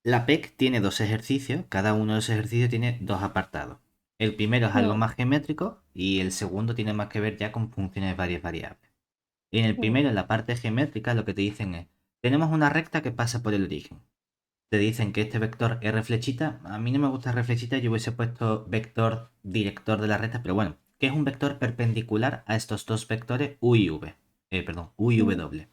La PEC tiene dos ejercicios, cada uno de los ejercicios tiene dos apartados. El primero es algo Mm, más geométrico y el segundo tiene más que ver ya con funciones de varias variables. En el mm, primero, en la parte geométrica, lo que te dicen es, tenemos una recta que pasa por el origen. Te dicen que este vector R flechita, a mí no me gusta R flechita, yo hubiese puesto vector director de la recta, pero bueno, que es un vector perpendicular a estos dos vectores U y V. Perdón, U y mm, W.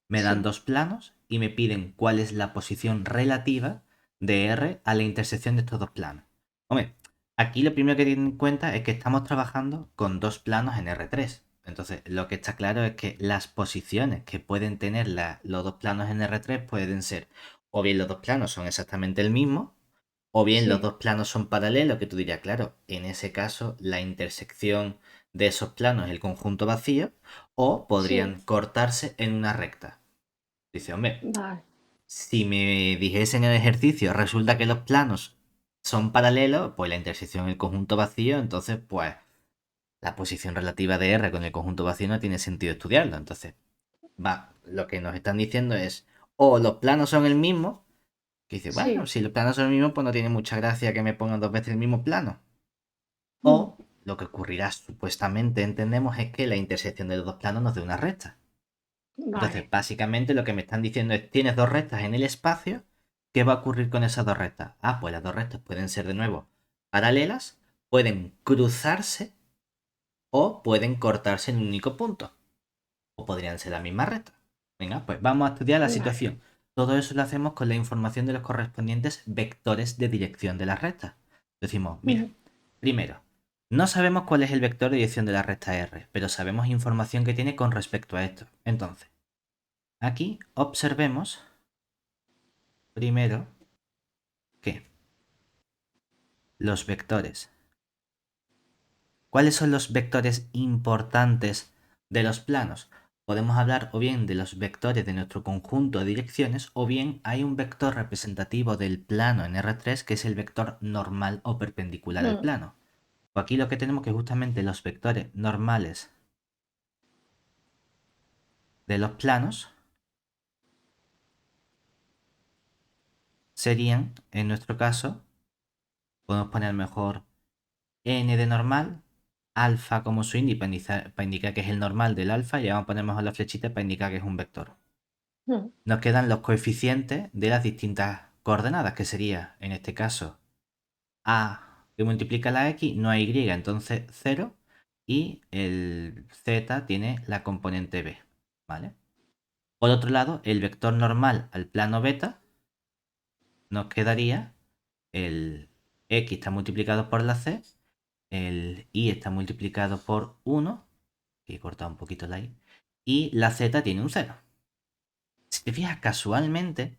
Me dan sí, dos planos y me piden cuál es la posición relativa de R a la intersección de estos dos planos. Hombre, aquí lo primero que tienen en cuenta es que estamos trabajando con dos planos en R3. Entonces, lo que está claro es que las posiciones que pueden tener los dos planos en R3 pueden ser o bien los dos planos son exactamente el mismo, o bien los sí, dos planos son paralelos, que tú dirías, claro, en ese caso la intersección de esos planos es el conjunto vacío, o sí, podrían cortarse en una recta. Dice, hombre, vale, si me dijese en el ejercicio, resulta que los planos son paralelos, pues la intersección en el conjunto vacío, entonces, pues la posición relativa de R con el conjunto vacío no tiene sentido estudiarlo. Entonces, va, lo que nos están diciendo es, o los planos son el mismo, que dice, bueno, sí, si los planos son el mismo, pues no tiene mucha gracia que me pongan dos veces el mismo plano. mm, O lo que ocurrirá supuestamente, entendemos, es que la intersección de los dos planos nos dé una recta. Entonces, vale, básicamente lo que me están diciendo es, tienes dos rectas en el espacio, ¿qué va a ocurrir con esas dos rectas? Ah, pues las dos rectas pueden ser de nuevo paralelas, pueden cruzarse o pueden cortarse en un único punto. O podrían ser la misma recta. Venga, pues vamos a estudiar la vale, situación. Todo eso lo hacemos con la información de los correspondientes vectores de dirección de las rectas. Decimos, mira, mm, primero, no sabemos cuál es el vector de dirección de la recta R, pero sabemos información que tiene con respecto a esto. Entonces, aquí observemos primero que los vectores. ¿Cuáles son los vectores importantes de los planos? Podemos hablar o bien de los vectores de nuestro conjunto de direcciones o bien hay un vector representativo del plano en R3 que es el vector normal o perpendicular al mm, plano. Pues aquí lo que tenemos que justamente los vectores normales de los planos serían, en nuestro caso, podemos poner mejor n de normal, alfa como su índice para indicar que es el normal del alfa y vamos a poner mejor la flechita para indicar que es un vector. mm, Nos quedan los coeficientes de las distintas coordenadas, que sería, en este caso, a que multiplica la x, no a y, entonces 0, y el z tiene la componente b, ¿vale? Por otro lado, el vector normal al plano beta nos quedaría el x está multiplicado por la c, el y está multiplicado por 1, que he cortado un poquito la y, y la z tiene un 0. Si te fijas casualmente,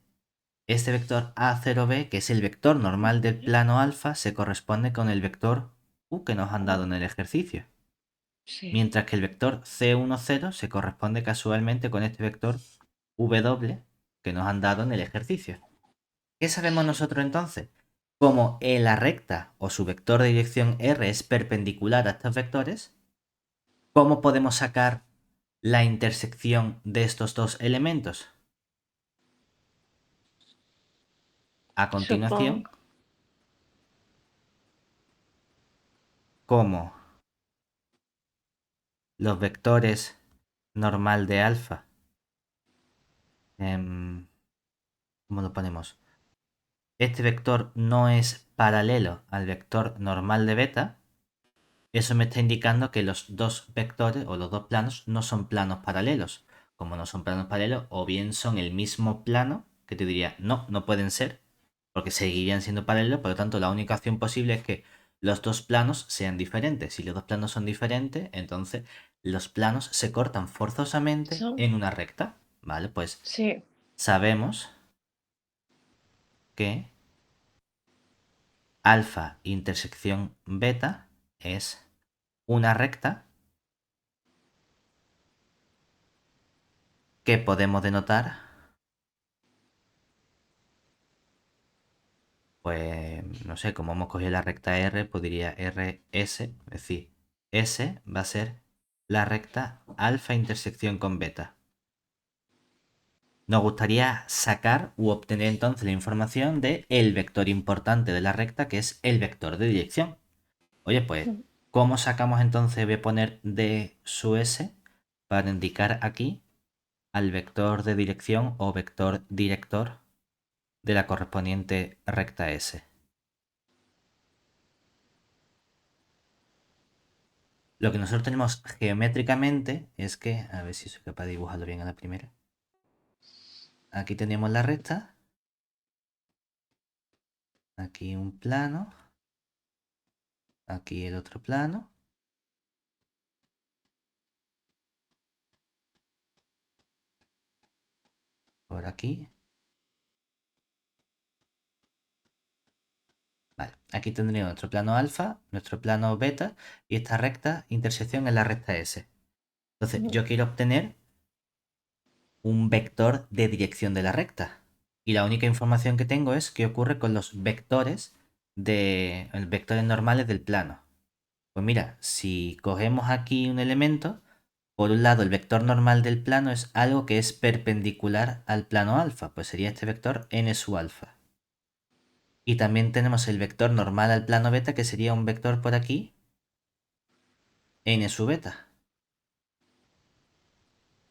este vector A0b, que es el vector normal del plano alfa, se corresponde con el vector u que nos han dado en el ejercicio. sí, Mientras que el vector C10 se corresponde casualmente con este vector W que nos han dado en el ejercicio. ¿Qué sabemos sí, nosotros entonces? Como la recta o su vector de dirección R es perpendicular a estos vectores, ¿cómo podemos sacar la intersección de estos dos elementos? A continuación, supongo, como los vectores normal de alfa, ¿cómo lo ponemos? Este vector no es paralelo al vector normal de beta, eso me está indicando que los dos vectores o los dos planos no son planos paralelos. Como no son planos paralelos, o bien son el mismo plano, que te diría, no, no pueden ser, porque seguirían siendo paralelos, por lo tanto la única opción posible es que los dos planos sean diferentes. Si los dos planos son diferentes, entonces los planos se cortan forzosamente son, en una recta. ¿Vale? Pues sí, sabemos que alfa intersección beta es una recta que podemos denotar, pues no sé, como hemos cogido la recta R, podría RS, es decir, S va a ser la recta alfa intersección con beta. nos gustaría sacar u obtener entonces la información de el vector importante de la recta, que es el vector de dirección. Oye, pues, ¿cómo sacamos entonces? Voy a poner d su s para indicar aquí al vector de dirección o vector director de la correspondiente recta S. Lo que nosotros tenemos geométricamente es que, a ver si soy capaz de dibujarlo bien a la primera. Aquí tenemos la recta. Aquí un plano. Aquí el otro plano. Por aquí. Vale, aquí tendríamos nuestro plano alfa, nuestro plano beta y esta recta intersección es la recta S. Entonces, yo quiero obtener un vector de dirección de la recta. Y la única información que tengo es qué ocurre con los vectores vectores normales del plano. Pues mira, si cogemos aquí un elemento, por un lado el vector normal del plano es algo que es perpendicular al plano alfa, pues sería este vector n sub alfa. Y también tenemos el vector normal al plano beta, que sería un vector por aquí, n sub beta.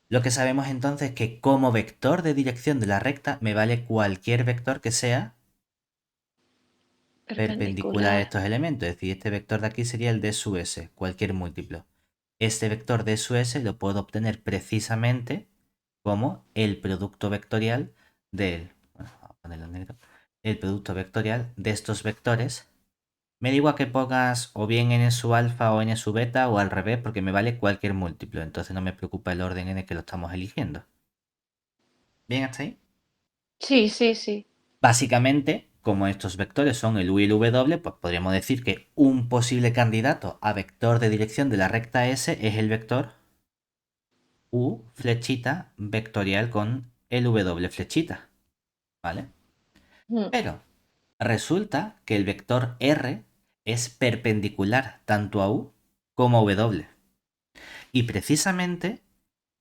Lo que sabemos entonces es que como vector de dirección de la recta me vale cualquier vector que sea perpendicular a Perpendicular. estos elementos. Es decir, este vector de aquí sería el d sub s, cualquier múltiplo. Este vector d sub s lo puedo obtener precisamente como el producto vectorial del... Bueno, vamos a ponerlo en negro. El producto vectorial de estos vectores. Me da igual que pongas o bien n sub alfa o n sub beta o al revés, porque me vale cualquier múltiplo. Entonces no me preocupa el orden en el que lo estamos eligiendo. ¿Bien hasta ahí? Sí, sí, sí. Básicamente, como estos vectores son el u y el w, pues podríamos decir que un posible candidato a vector de dirección de la recta S es el vector u flechita vectorial con el w flechita. ¿Vale? Pero resulta que el vector r es perpendicular tanto a u como a w. Y precisamente,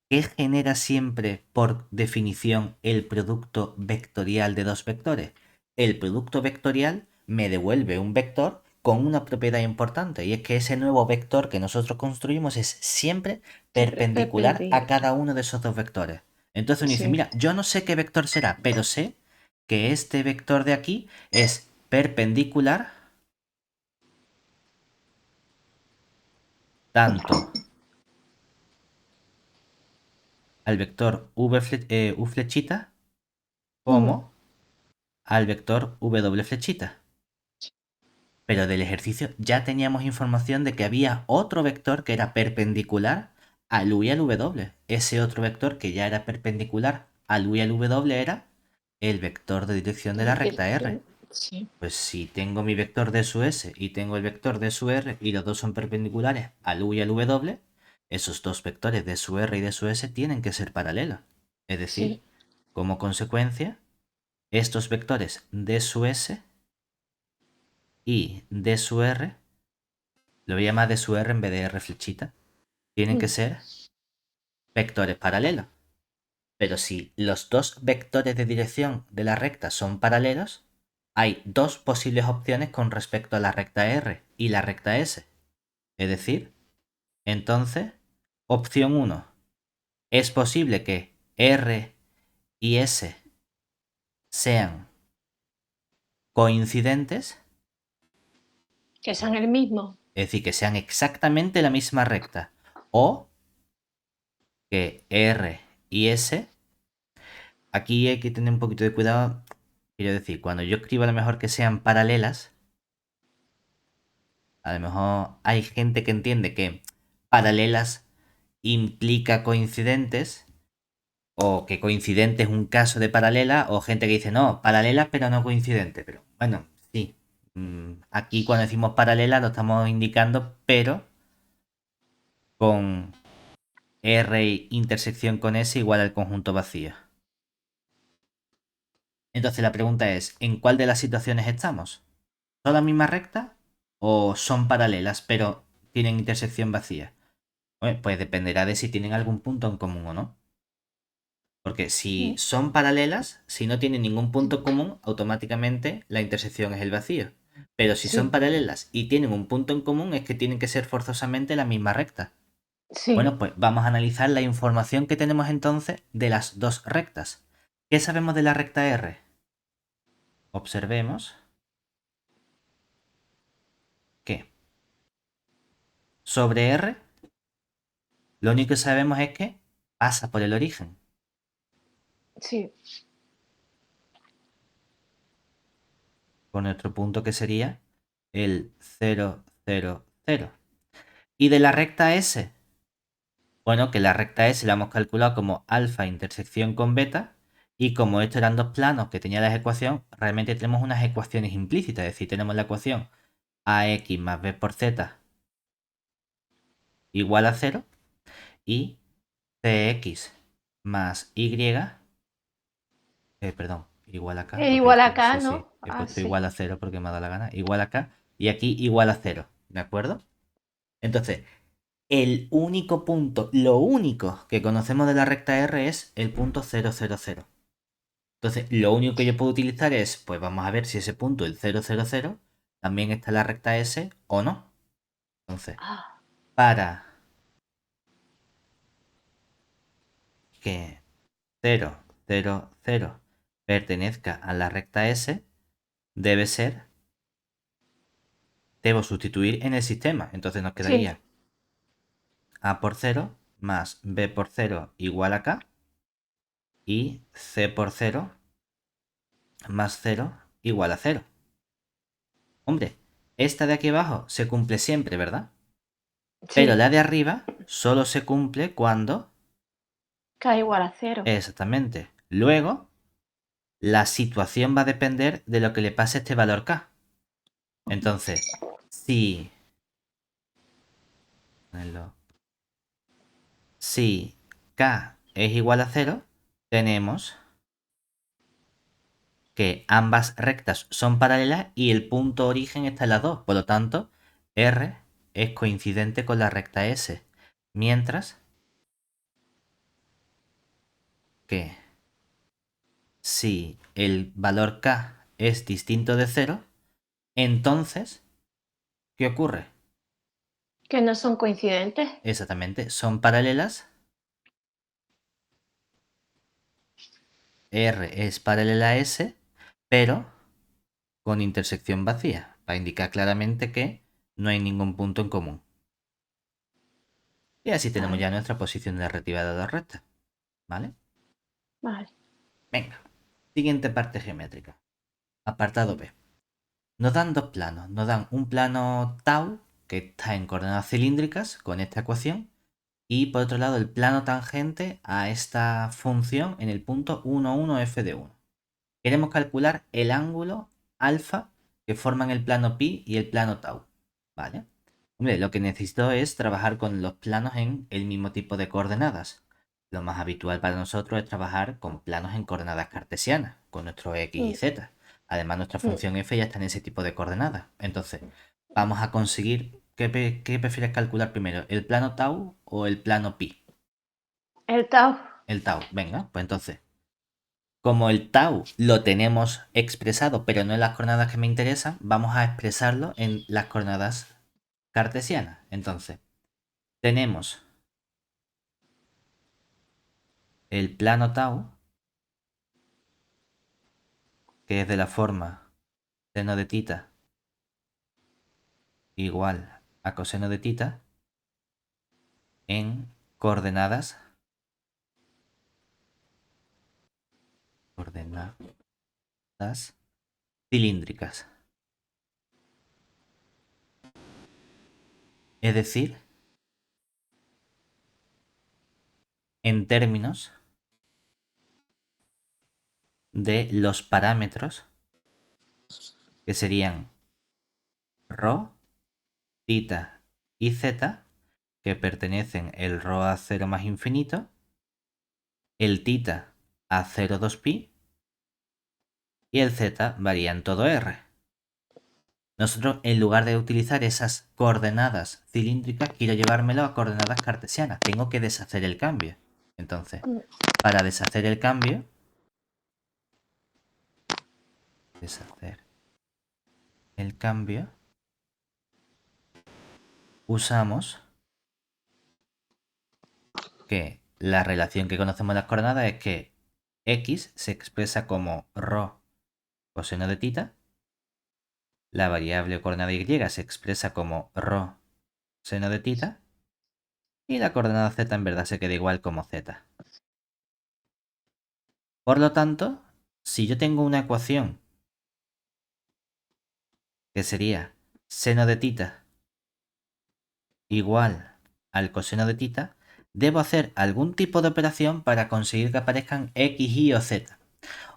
¿qué genera siempre por definición el producto vectorial de dos vectores? El producto vectorial me devuelve un vector con una propiedad importante, y es que ese nuevo vector que nosotros construimos es siempre Siempre es perpendicular a perpendicular. cada uno de esos dos vectores. Entonces uno dice, Sí. mira, yo no sé qué vector será, pero sé que este vector de aquí es perpendicular tanto al vector u flechita como al vector w flechita. Pero del ejercicio ya teníamos información de que había otro vector que era perpendicular al u y al w. Ese otro vector que ya era perpendicular al u y al w era el vector de dirección de la De recta R. dirección. Sí. Pues si tengo mi vector de su s y tengo el vector de su r y los dos son perpendiculares al u y al w, esos dos vectores de su r y de su s tienen que ser paralelos. Es decir, Sí. como consecuencia, estos vectores de su s y de su r, lo voy a llamar de su r en vez de r flechita, tienen que ser vectores paralelos. Pero si los dos vectores de dirección de la recta son paralelos, hay dos posibles opciones con respecto a la recta R y la recta S. Es decir, entonces, opción 1, es posible que R y S sean coincidentes, Que sean el mismo. es decir, que sean exactamente la misma recta, o que R y S, aquí hay que tener un poquito de cuidado, quiero decir, cuando yo escribo a lo mejor que sean paralelas, a lo mejor hay gente que entiende que paralelas implica coincidentes, o que coincidente es un caso de paralela, o gente que dice no, paralelas pero no coincidentes. Pero bueno, sí. Aquí cuando decimos paralela lo estamos indicando, pero con R intersección con S igual al conjunto vacío. Entonces la pregunta es, ¿en cuál de las situaciones estamos? ¿Son la misma recta o son paralelas pero tienen intersección vacía? Pues dependerá de si tienen algún punto en común o no. Porque si son paralelas, si no tienen ningún punto común, automáticamente la intersección es el vacío. Pero si son Sí, paralelas y tienen un punto en común, es que tienen que ser forzosamente la misma recta. sí, Bueno, pues vamos a analizar la información que tenemos entonces de las dos rectas. ¿Qué sabemos de la recta R? Observemos que sobre R, lo único que sabemos es que pasa por el origen, sí, con nuestro punto que sería el 0, 0, 0. Y de la recta S, bueno, que la recta S la hemos calculado como alfa intersección con beta, y como estos eran dos planos que tenía la ecuación, realmente tenemos unas ecuaciones implícitas, es decir, tenemos la ecuación ax más b por z igual a 0 y cx más y, perdón, igual a acá, porque igual aquí, acá, sí, sí, ¿no? he Ah, puesto sí, igual a 0 porque me ha dado la gana, igual acá, y aquí igual a 0, ¿de acuerdo? Entonces, el único punto, lo único que conocemos de la recta R es el punto 0, 0, 0. Entonces, lo único que yo puedo utilizar es, pues vamos a ver si ese punto, el 0, 0, 0, también está en la recta S o no. Entonces, ah, para que 0, 0, 0 pertenezca a la recta S, debe ser, debo sustituir en el sistema. Entonces nos sí, quedaría A por 0 más B por 0 igual a K y C por 0 más 0 igual a 0. Hombre, esta de aquí abajo se cumple siempre, ¿verdad? Pero sí, la de arriba solo se cumple cuando... K igual a 0. Exactamente. Luego, la situación va a depender de lo que le pase a este valor K. Entonces, si... Si K es igual a 0, tenemos que ambas rectas son paralelas y el punto origen está en las dos. Por lo tanto, R es coincidente con la recta S. Mientras que si el valor K es distinto de 0, entonces, ¿qué ocurre? Que no son coincidentes. Exactamente, son paralelas. R es paralela a S, pero con intersección vacía, para indicar claramente que no hay ningún punto en común. Y así tenemos Vale, ya nuestra posición narrativa de dos rectas. ¿Vale? vale, Venga. Siguiente parte geométrica. Apartado B. Nos dan dos planos. Nos dan un plano tau, que está en coordenadas cilíndricas, con esta ecuación. Y por otro lado, el plano tangente a esta función en el punto 1, 1, f de 1. Queremos calcular el ángulo alfa que forman el plano pi y el plano tau. ¿Vale? Hombre, lo que necesito es trabajar con los planos en el mismo tipo de coordenadas. Lo más habitual para nosotros es trabajar con planos en coordenadas cartesianas, con nuestro x y mm, z. Además, nuestra mm. función f ya está en ese tipo de coordenadas. Entonces, vamos a conseguir... ¿Qué prefieres calcular primero? ¿El plano tau o el plano pi? El tau, El tau. Venga, pues entonces, como el tau lo tenemos expresado, pero no en las coordenadas que me interesan, vamos a expresarlo en las coordenadas cartesianas. Entonces, tenemos el plano tau, que es de la forma seno de tita igual a coseno de tita, en coordenadas, coordenadas cilíndricas. Es decir, en términos de los parámetros que serían ρ, tita y z, que pertenecen el ρ a 0 más infinito, el tita a 0,2pi y el z varía en todo r. Nosotros, en lugar de utilizar esas coordenadas cilíndricas, quiero llevármelo a coordenadas cartesianas. Tengo que deshacer el cambio. Entonces, Mm. para deshacer el cambio, usamos que la relación que conocemos en las coordenadas es que x se expresa como rho coseno de tita, la variable coordenada y se expresa como rho seno de tita, y la coordenada z en verdad se queda igual como z. Por lo tanto, si yo tengo una ecuación que sería seno de tita igual al coseno de tita, debo hacer algún tipo de operación para conseguir que aparezcan x, y o z.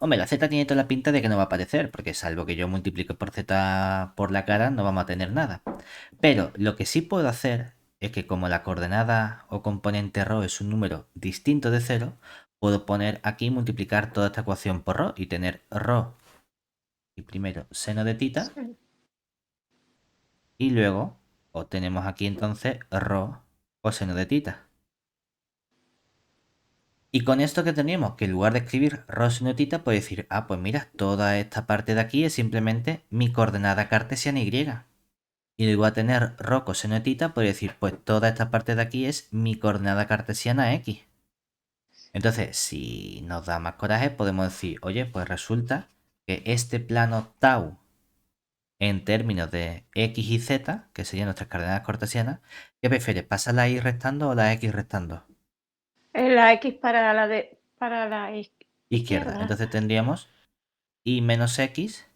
Hombre, la z tiene toda la pinta de que no va a aparecer, porque salvo que yo multiplique por z por la cara, no vamos a tener nada. Pero lo que sí puedo hacer es que como la coordenada o componente ρ es un número distinto de 0, puedo poner aquí y multiplicar toda esta ecuación por ρ y tener ρ y primero seno de tita, Sí. y luego obtenemos aquí entonces ρ coseno de tita. Y con esto que teníamos, que en lugar de escribir ρ seno de tita, puedo decir, ah, pues mira, toda esta parte de aquí es simplemente mi coordenada cartesiana y. Y luego a tener ρ coseno de tita, puedo decir, pues toda esta parte de aquí es mi coordenada cartesiana x. Entonces, si nos da más coraje, podemos decir, oye, pues resulta que este plano tau en términos de x y z, que serían nuestras coordenadas cartesianas, ¿qué prefieres? ¿Pasa la y restando o la x restando? La X para la Izquierda. izquierda. Entonces tendríamos y menos x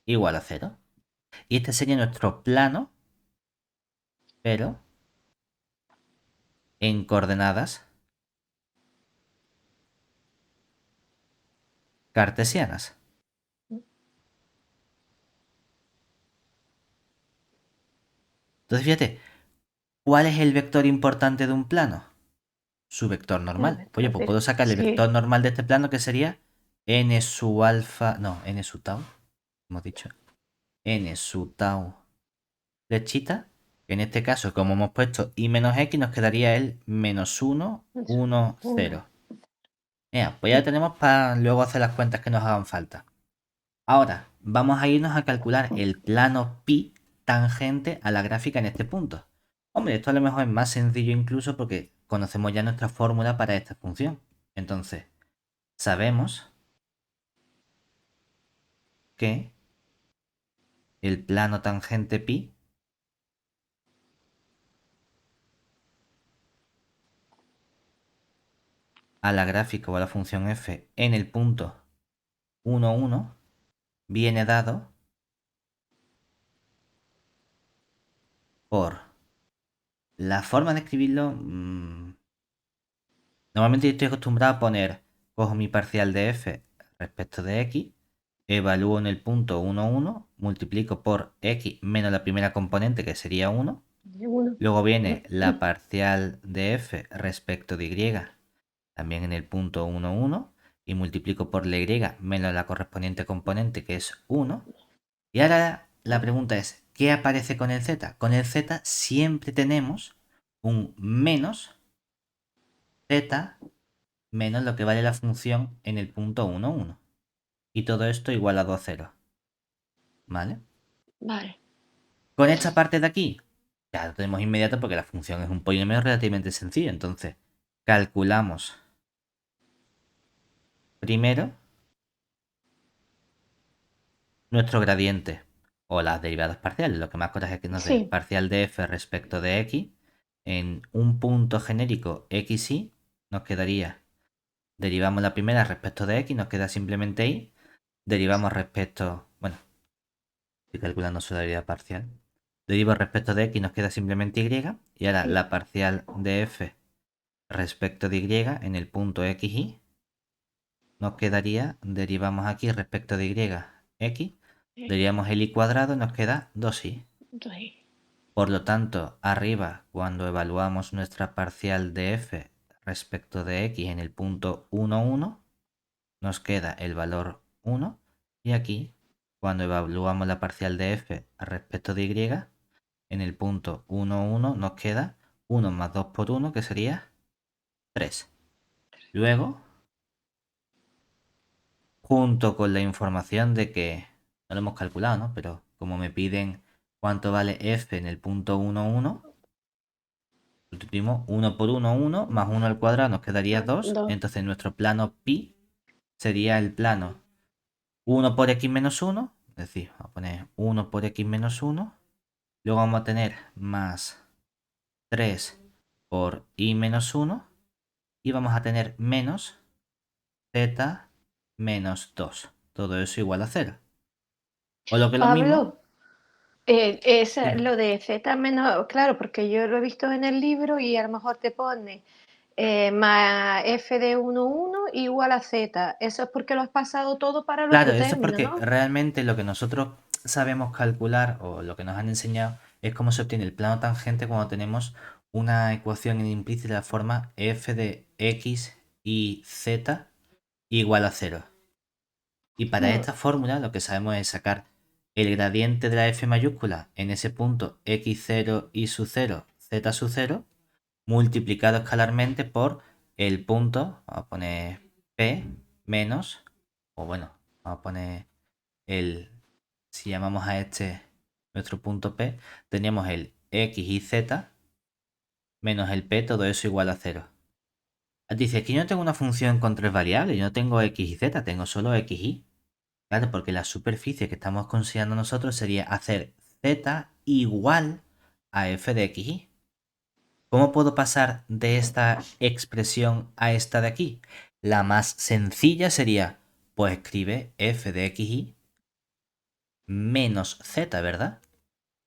igual a 0. Y este sería nuestro plano, pero en coordenadas cartesianas. Entonces fíjate, ¿cuál es el vector importante de un plano? Su vector El normal. Oye, vector pues puedo sacar el sí, vector normal de este plano, que sería n sub alfa, no, n sub tau, hemos dicho, n sub tau flechita, que en este caso, como hemos puesto y menos x, nos quedaría el menos 1, 1, 1. 0. Pues ya tenemos para luego hacer las cuentas que nos hagan falta. Ahora, vamos a irnos a calcular el plano pi tangente a la gráfica en este punto. Hombre, esto a lo mejor es más sencillo incluso porque conocemos ya nuestra fórmula para esta función. Entonces, sabemos que el plano tangente pi a la gráfica o a la función f en el punto 1, 1 viene dado por la forma de escribirlo. Normalmente yo estoy acostumbrado a poner, cojo mi parcial de f respecto de x, evalúo en el punto 1, 1, multiplico por x menos la primera componente que sería 1, De 1. luego viene la parcial de f respecto de y, también en el punto 1, 1, y multiplico por la y menos la correspondiente componente que es 1. Y ahora la pregunta es, ¿qué aparece con el z? Con el z siempre tenemos un menos z menos lo que vale la función en el punto 1, 1. Y todo esto igual a 2, 0. ¿Vale? Vale. Con esta parte de aquí, ya lo tenemos inmediato porque la función es un polinomio relativamente sencillo. Entonces, calculamos primero nuestro gradiente o las derivadas parciales. Lo que más coraje es que nos dé Sí. parcial de f respecto de x en un punto genérico x y nos quedaría, derivamos la primera respecto de x, nos queda simplemente y, derivamos respecto, bueno, estoy calculando su derivada parcial. Derivo respecto de x, nos queda simplemente y. Y ahora Sí. la parcial de f respecto de y en el punto x y nos quedaría, derivamos aquí respecto de y x, Sí. derivamos el y cuadrado y nos queda 2y. Entonces, Por lo tanto, arriba, cuando evaluamos nuestra parcial de f respecto de x en el punto 1, 1, nos queda el valor 1. Y aquí, cuando evaluamos la parcial de f respecto de y, en el punto 1, 1 nos queda 1 más 2 por 1, que sería 3. Luego, junto con la información de que, no lo hemos calculado, ¿no? Pero como me piden cuánto vale f en el punto 1, 1, sustituimos 1 por 1, 1, más 1 al cuadrado nos quedaría 2. 2. Entonces nuestro plano pi sería el plano 1 por x menos 1. Es decir, vamos a poner 1 por x menos 1. Luego vamos a tener más 3 por y menos 1. Y vamos a tener menos z menos 2. Todo eso igual a 0. O lo que es lo mismo. Pablo, Dime. lo de Z menos, claro, porque yo lo he visto en el libro y a lo mejor te pone más f de 1 igual a z. Eso es porque lo has pasado todo para el Claro, otro eso es término, porque ¿no? realmente lo que nosotros sabemos calcular o lo que nos han enseñado es cómo se obtiene el plano tangente cuando tenemos una ecuación implícita de la forma f de x y z igual a 0. Y para Mm, esta fórmula lo que sabemos es sacar el gradiente de la f mayúscula en ese punto x0 y su 0, z su 0, multiplicado escalarmente por el punto, vamos a poner p menos, o bueno, vamos a poner el, si llamamos a este nuestro punto P, teníamos el X y Z menos el P, todo eso igual a 0. Dice que yo no tengo una función con tres variables, yo no tengo X y Z, tengo solo X y. Claro, porque la superficie que estamos considerando nosotros sería hacer Z igual a f de X y. ¿Cómo puedo pasar de esta expresión a esta de aquí? La más sencilla sería, pues escribe f de X y menos Z, ¿verdad?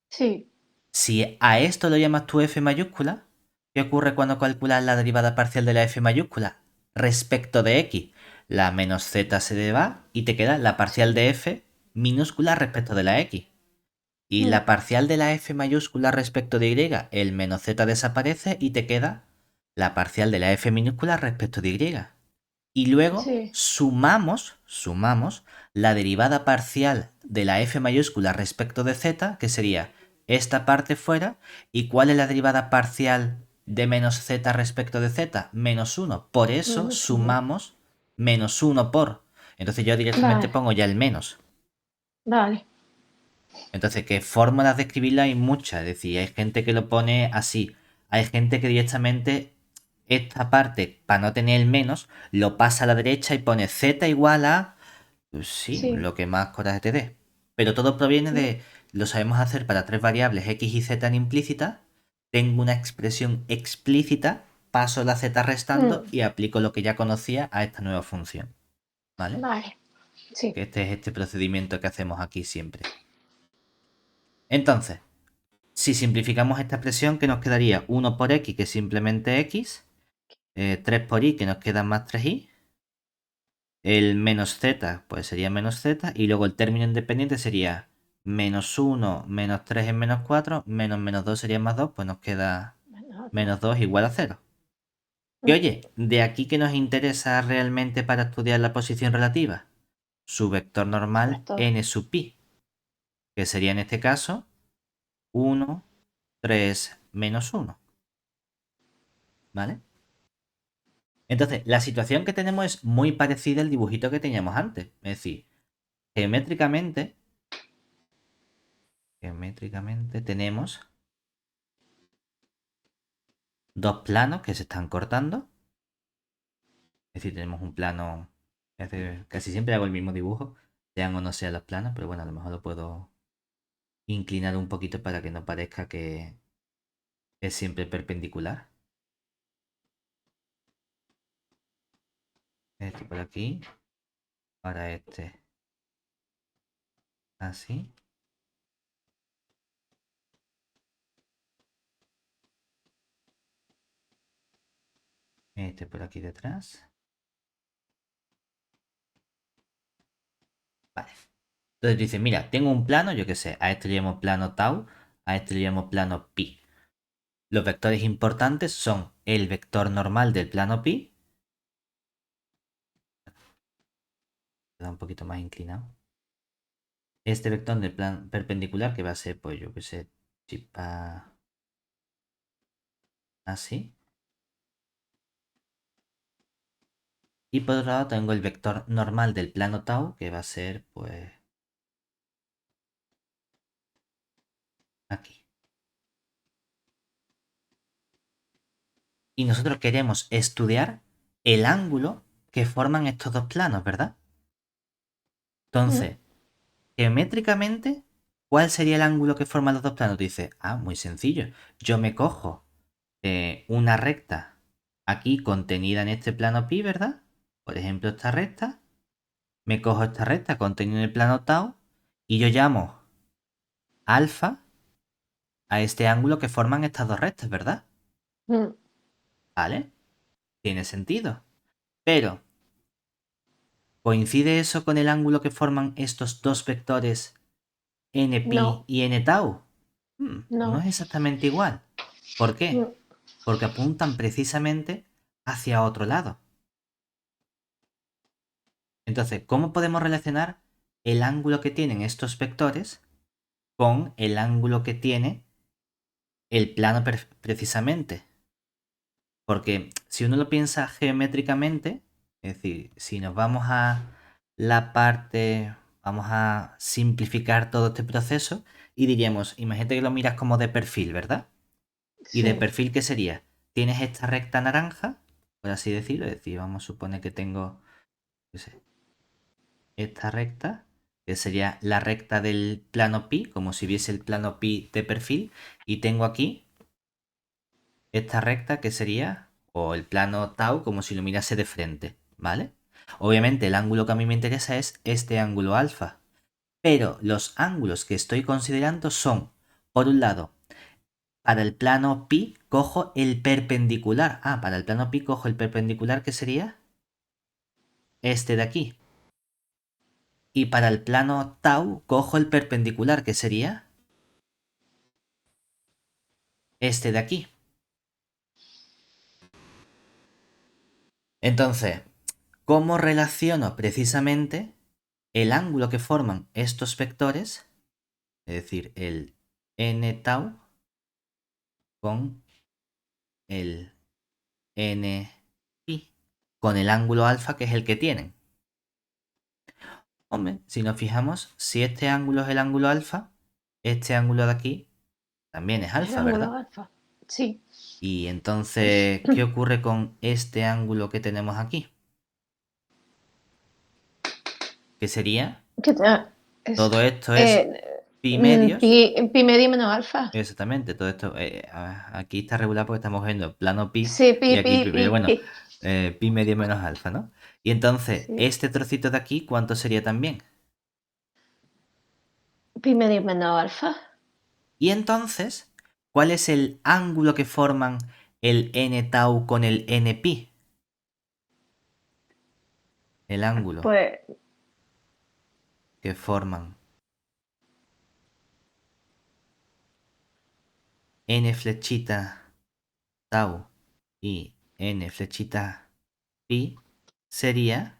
sí, Si a esto lo llamas tu f mayúscula, ¿qué ocurre cuando calculas la derivada parcial de la f mayúscula respecto de x? La menos z se va y te queda la parcial de f minúscula respecto de la x. Y mm, la parcial de la f mayúscula respecto de y, el menos z desaparece y te queda la parcial de la f minúscula respecto de y. Y luego sí, sumamos la derivada parcial de la f mayúscula respecto de z, que sería esta parte fuera. ¿Y cuál es la derivada parcial de menos z respecto de z? Menos 1. Por eso menos uno. sumamos menos 1 por. Entonces yo directamente Vale, pongo ya el menos. vale. Entonces, ¿qué fórmulas de escribirla? Hay muchas. Es decir, hay gente que lo pone así. Hay gente que directamente esta parte, para no tener el menos, lo pasa a la derecha y pone z igual a, pues sí, Sí, lo que más coraje te dé. Pero todo proviene mm, de, lo sabemos hacer para tres variables x y z en implícita. Tengo una expresión explícita, paso la z restando mm, y aplico lo que ya conocía a esta nueva función. ¿Vale? vale, sí. Que este es este procedimiento que hacemos aquí siempre. Entonces, si simplificamos esta expresión, que nos quedaría 1 por x, que es simplemente x, 3 por y, que nos queda más 3y, el menos z, pues sería menos z, y luego el término independiente sería menos 1, menos 3 es menos 4, menos 2 sería más 2, pues nos queda Menos dos. menos 2 igual a 0. Y Mm, oye, de aquí que nos interesa realmente para estudiar la posición relativa, su vector normal vector. n sub pi, que sería en este caso 1, 3, menos 1, ¿vale? Entonces, la situación que tenemos es muy parecida al dibujito que teníamos antes. Es decir, geométricamente, tenemos dos planos que se están cortando. Es decir, tenemos un plano. Casi siempre hago el mismo dibujo, sean o no sean los planos, pero bueno, a lo mejor lo puedo inclinar un poquito para que no parezca que es siempre perpendicular. Este por aquí, ahora este así, este por aquí detrás. Vale. Entonces dice, mira, tengo un plano, yo qué sé, a este le llamo plano tau, a este le llamo plano pi. Los vectores importantes son el vector normal del plano pi, da un poquito más inclinado. Este vector del plan perpendicular que va a ser, pues yo qué sé, chispa así. Y por otro lado tengo el vector normal del plano tau, que va a ser, pues, aquí. Y nosotros queremos estudiar el ángulo que forman estos dos planos, ¿verdad? Mm, Entonces, geométricamente, ¿cuál sería el ángulo que forman los dos planos? Tú dices, muy sencillo. Yo me cojo una recta aquí contenida en este plano pi, ¿verdad? Por ejemplo, esta recta. Me cojo esta recta contenida en el plano tau y yo llamo alfa a este ángulo que forman estas dos rectas, ¿verdad? mm. ¿Vale? Tiene sentido. Pero, ¿coincide eso con el ángulo que forman estos dos vectores npi No, y n tau? No no. es exactamente igual. ¿Por qué? Mm, Porque apuntan precisamente hacia otro lado. Entonces, ¿cómo podemos relacionar el ángulo que tienen estos vectores con el ángulo que tiene el plano precisamente? Porque si uno lo piensa geométricamente, es decir, si nos vamos a la parte, vamos a simplificar todo este proceso y diríamos, imagínate que lo miras como de perfil, ¿verdad? ¿Y de sí. perfil qué sería? Tienes esta recta naranja, por así decirlo, es decir, vamos a suponer que tengo, qué sé, esta recta, que sería la recta del plano pi, como si viese el plano pi de perfil, y tengo aquí esta recta que sería, o el plano tau, como si lo mirase de frente, ¿vale? Obviamente el ángulo que a mí me interesa es este ángulo alfa, pero los ángulos que estoy considerando son, por un lado, para el plano pi cojo el perpendicular. Para el plano pi cojo el perpendicular que sería este de aquí. Y para el plano tau cojo el perpendicular que sería este de aquí. Entonces, ¿cómo relaciono precisamente el ángulo que forman estos vectores? Es decir, el n tau con el n pi, con el ángulo alfa que es el que tienen. Hombre, si nos fijamos, si este ángulo es el ángulo alfa, este ángulo de aquí también es El alfa, ángulo ¿verdad? alfa. Sí. Y entonces, ¿qué ocurre con este ángulo que tenemos aquí? Que sería, ¿Qué es, todo esto es pi medios. pi medio menos alfa. Exactamente, todo esto aquí está regular porque estamos viendo plano pi Sí, pi, y aquí pi, pi, pi, pero bueno, pi. pi medio menos alfa, ¿no? Y entonces, Sí. este trocito de aquí, ¿cuánto sería también? Pi medio menos alfa. Y entonces, ¿cuál es el ángulo que forman el n tau con el n pi? El ángulo Pues que forman n flechita tau y n flechita pi sería,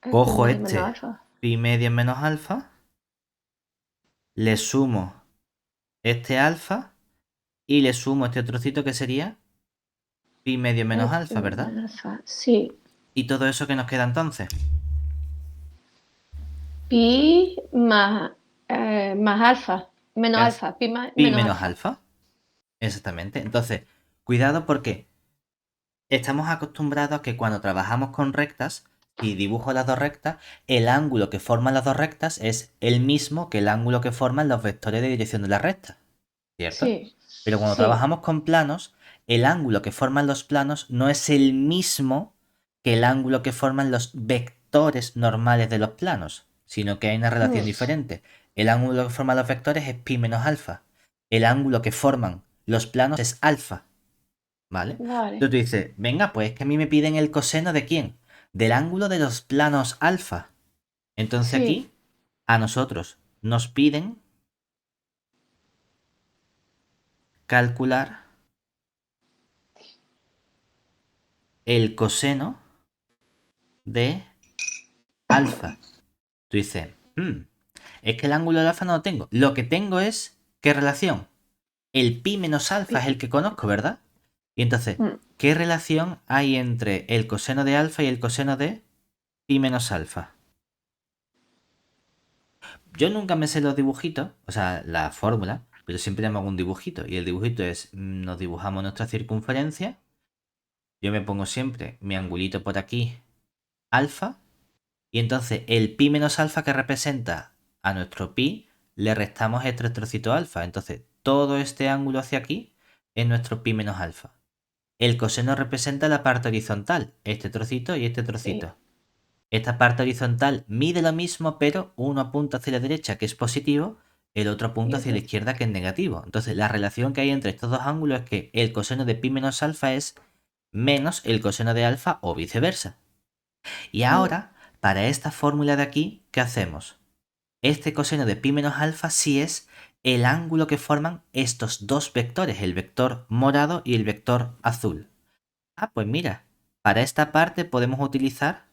es pi cojo medio menos este alfa. pi medio menos alfa, le sumo este alfa y le sumo este trocito que sería pi medio menos Pi alfa, medio ¿verdad? menos alfa. Sí. ¿Y todo eso que nos queda entonces? Pi más, más alfa. Menos Es alfa. Pi más, pi menos menos alfa. alfa, exactamente. Entonces, cuidado porque estamos acostumbrados a que cuando trabajamos con rectas, si dibujo las dos rectas, el ángulo que forman las dos rectas es el mismo que el ángulo que forman los vectores de dirección de la recta, ¿cierto? Sí. Pero cuando Sí. trabajamos con planos, el ángulo que forman los planos no es el mismo que el ángulo que forman los vectores normales de los planos, sino que hay una relación Mm, diferente. El ángulo que forman los vectores es pi menos alfa. El ángulo que forman los planos es alfa. ¿Vale? vale. Entonces tú dices, venga, pues es que a mí me piden el coseno de quién? Del ángulo de los planos alfa. Entonces Sí. aquí a nosotros nos piden calcular el coseno de alfa. Tú dices, es que el ángulo del alfa no lo tengo. Lo que tengo es, ¿qué relación? El pi menos alfa Pi, es el que conozco, ¿verdad? Y entonces, ¿qué relación hay entre el coseno de alfa y el coseno de pi menos alfa? Yo nunca me sé los dibujitos, o sea, la fórmula, pero siempre me hago un dibujito. Y el dibujito es, nos dibujamos nuestra circunferencia. Yo me pongo siempre mi angulito por aquí, alfa. Y entonces el pi menos alfa que representa a nuestro pi, le restamos este trocito alfa. Entonces todo este ángulo hacia aquí es nuestro pi menos alfa. El coseno representa la parte horizontal, este trocito y este Sí, trocito. Esta parte horizontal mide lo mismo, pero uno apunta hacia la derecha, que es positivo, el otro apunta y hacia la otro. izquierda, que es negativo. Entonces la relación que hay entre estos dos ángulos es que el coseno de pi menos alfa es menos el coseno de alfa o viceversa. Y ahora, para esta fórmula de aquí, ¿qué hacemos? Este coseno de pi menos alfa sí es el ángulo que forman estos dos vectores, el vector morado y el vector azul. Ah, pues mira, para esta parte podemos utilizar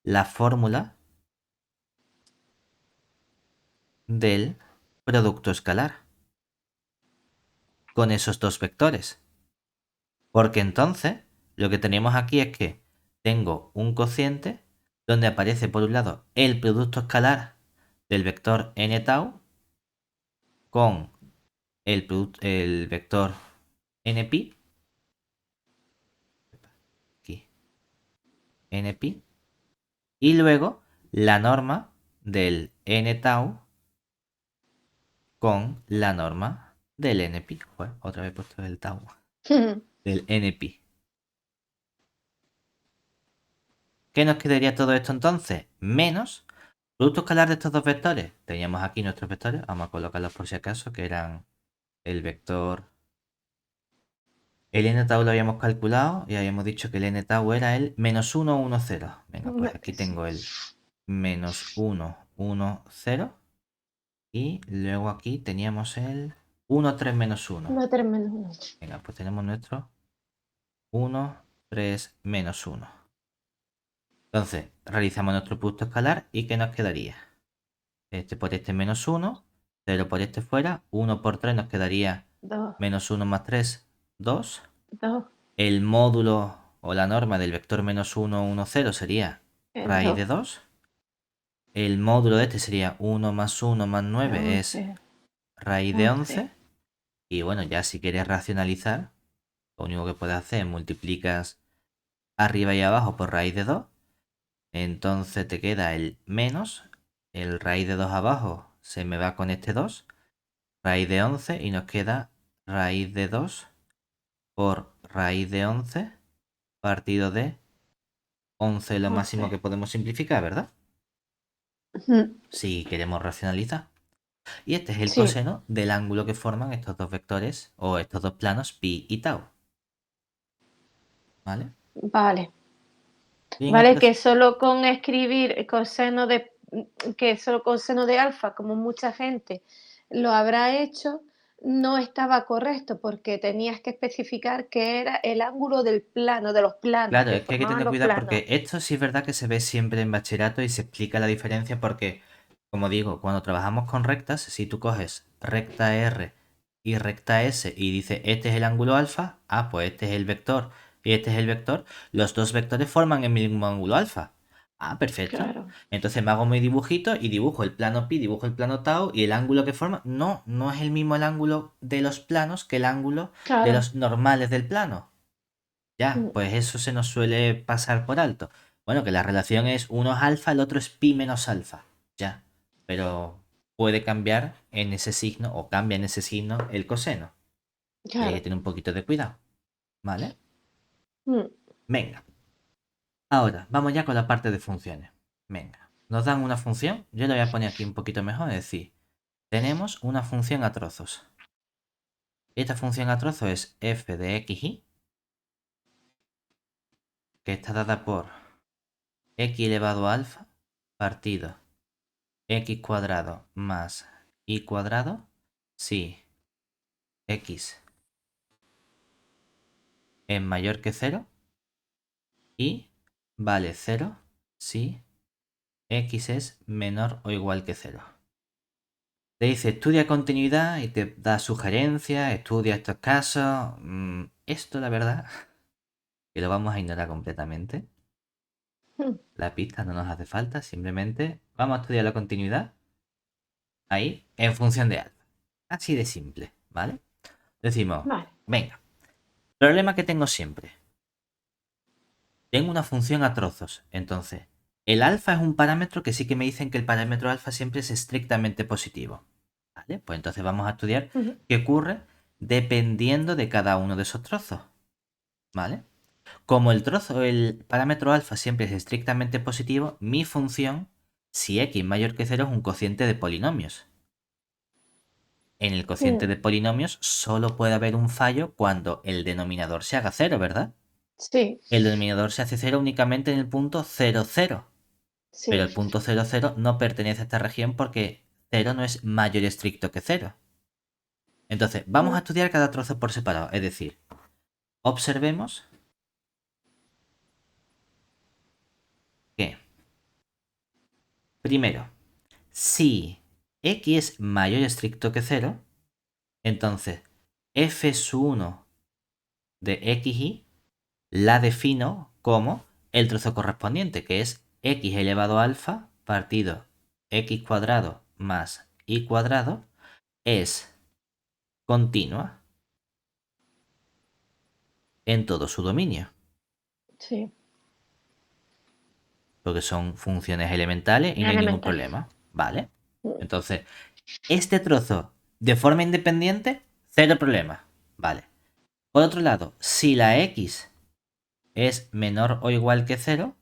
la fórmula del producto escalar con esos dos vectores. Porque entonces lo que tenemos aquí es que tengo un cociente donde aparece por un lado el producto escalar del vector n tau con el vector npi, aquí, npi, y luego la norma del n tau con la norma del npi. Bueno, otra vez he puesto el tau, del npi. ¿Qué nos quedaría todo esto entonces? Menos producto escalar de estos dos vectores. Teníamos aquí nuestros vectores, vamos a colocarlos por si acaso, que eran el vector. El n tau lo habíamos calculado y habíamos dicho que el n tau era el menos 1, 1, 0. Venga, pues aquí Sí. tengo el menos 1, 1, 0. Y luego aquí teníamos el 1, 3, menos 1. No termino. Venga, pues tenemos nuestro 1, 3, menos 1. Entonces, realizamos nuestro producto escalar y ¿qué nos quedaría? Este por este menos 1, 0 por este fuera, 1 por 3 nos quedaría Dos, menos 1 más 3, 2. dos, El módulo o la norma del vector menos 1, 1, 0 sería raíz dos, de 2. El módulo de este sería 1 más 1 más 9 es 11, raíz de 11. 11. Y bueno, ya si quieres racionalizar, lo único que puedes hacer es multiplicas arriba y abajo por raíz de 2. Entonces te queda el menos, el raíz de 2 abajo se me va con este 2, raíz de 11 y nos queda raíz de 2 por raíz de 11 partido de 11 lo máximo 11. que podemos simplificar, ¿verdad? Ujú. Si queremos racionalizar. Y este es el Sí, coseno del ángulo que forman estos dos vectores o estos dos planos pi y tau. ¿Vale? vale. Bien, Vale, entonces, que solo con escribir coseno de que solo coseno de alfa, como mucha gente lo habrá hecho, no estaba correcto, porque tenías que especificar que era el ángulo del plano, de los planos, claro, que es que hay que formaban tener los cuidado planos. porque esto sí es verdad que se ve siempre en bachillerato y se explica la diferencia porque, como digo, cuando trabajamos con rectas, si tú coges recta R y recta S y dices este es el ángulo alfa, ah, pues este es el vector y este es el vector, los dos vectores forman el mismo ángulo alfa. Ah, perfecto. Claro, Entonces me hago mi dibujito y dibujo el plano pi, dibujo el plano tau y el ángulo que forma, no, no es el mismo el ángulo de los planos que el ángulo de claro. los normales del plano. Ya, Mm, pues eso se nos suele pasar por alto. Bueno, que la relación es uno es alfa, el otro es pi menos alfa. Ya, pero puede cambiar en ese signo o cambia en ese signo el coseno. Y hay que claro. tener un poquito de cuidado, ¿vale? Mm, Venga, ahora vamos ya con la parte de funciones. Venga, nos dan una función, yo la voy a poner aquí un poquito mejor, es decir, tenemos una función a trozos. Esta función a trozos es f de x y, que está dada por x elevado a alfa partido x cuadrado más y cuadrado si x es mayor que cero y vale cero si x es menor o igual que cero. Te dice estudia continuidad y te da sugerencias, estudia estos casos. esto la verdad que lo vamos a ignorar completamente. Mm. La pista no nos hace falta, simplemente vamos a estudiar la continuidad ahí en función de alfa. Así de simple, ¿vale? Decimos, Vale. venga, problema que tengo siempre. Tengo una función a trozos, entonces el alfa es un parámetro que sí que me dicen que el parámetro alfa siempre es estrictamente positivo. ¿Vale? Pues entonces vamos a estudiar Ujú. qué ocurre dependiendo de cada uno de esos trozos. ¿Vale? Como el parámetro alfa siempre es estrictamente positivo, mi función, si x mayor que 0, es un cociente de polinomios. En el cociente Mm. de polinomios solo puede haber un fallo cuando el denominador se haga 0, ¿verdad? Sí, El denominador se hace 0 únicamente en el punto 0, 0. Pero sí. el punto 0, 0 no pertenece a esta región porque 0 no es mayor estricto que 0. Entonces, vamos a Mm. estudiar cada trozo por separado. Es decir, observemos que, primero, si x es mayor estricto que 0, entonces f1 de xy la defino como el trozo correspondiente, que es x elevado a alfa partido x cuadrado más y cuadrado, es continua en todo su dominio, Sí. porque son funciones elementales y no hay ningún Elemental. problema, ¿vale? Mm. Entonces, este trozo de forma independiente, cero problema, ¿vale? Por otro lado, si la x es menor o igual que cero,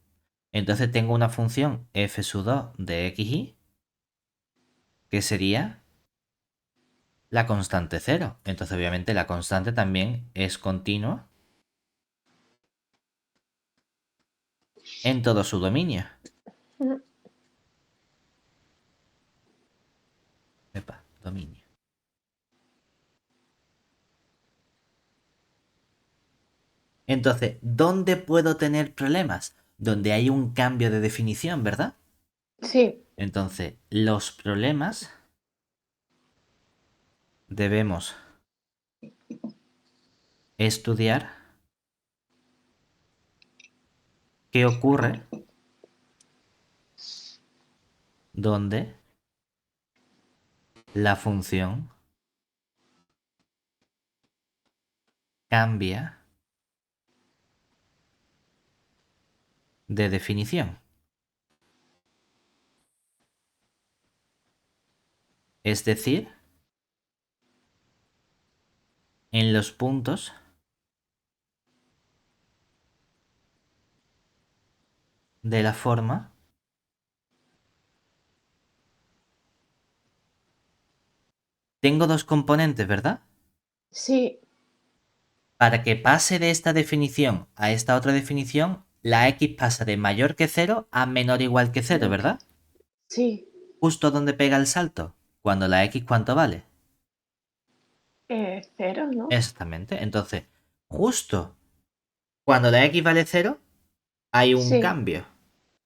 entonces tengo una función f2 de xy que sería la constante cero. Entonces, obviamente, la constante también es continua en todo su dominio. Mm. Epa, dominio. Entonces, ¿dónde puedo tener problemas? Donde hay un cambio de definición, ¿verdad? Sí, Entonces, los problemas debemos estudiar qué ocurre donde la función cambia de definición. Es decir, en los puntos de la forma tengo dos componentes, ¿verdad? sí, Para que pase de esta definición a esta otra definición, la x pasa de mayor que cero a menor o igual que cero, ¿verdad? sí. Justo donde pega el salto, cuando la x ¿cuánto vale? Cero, ¿no? Exactamente. Entonces, justo cuando la x vale cero, hay un Sí. cambio.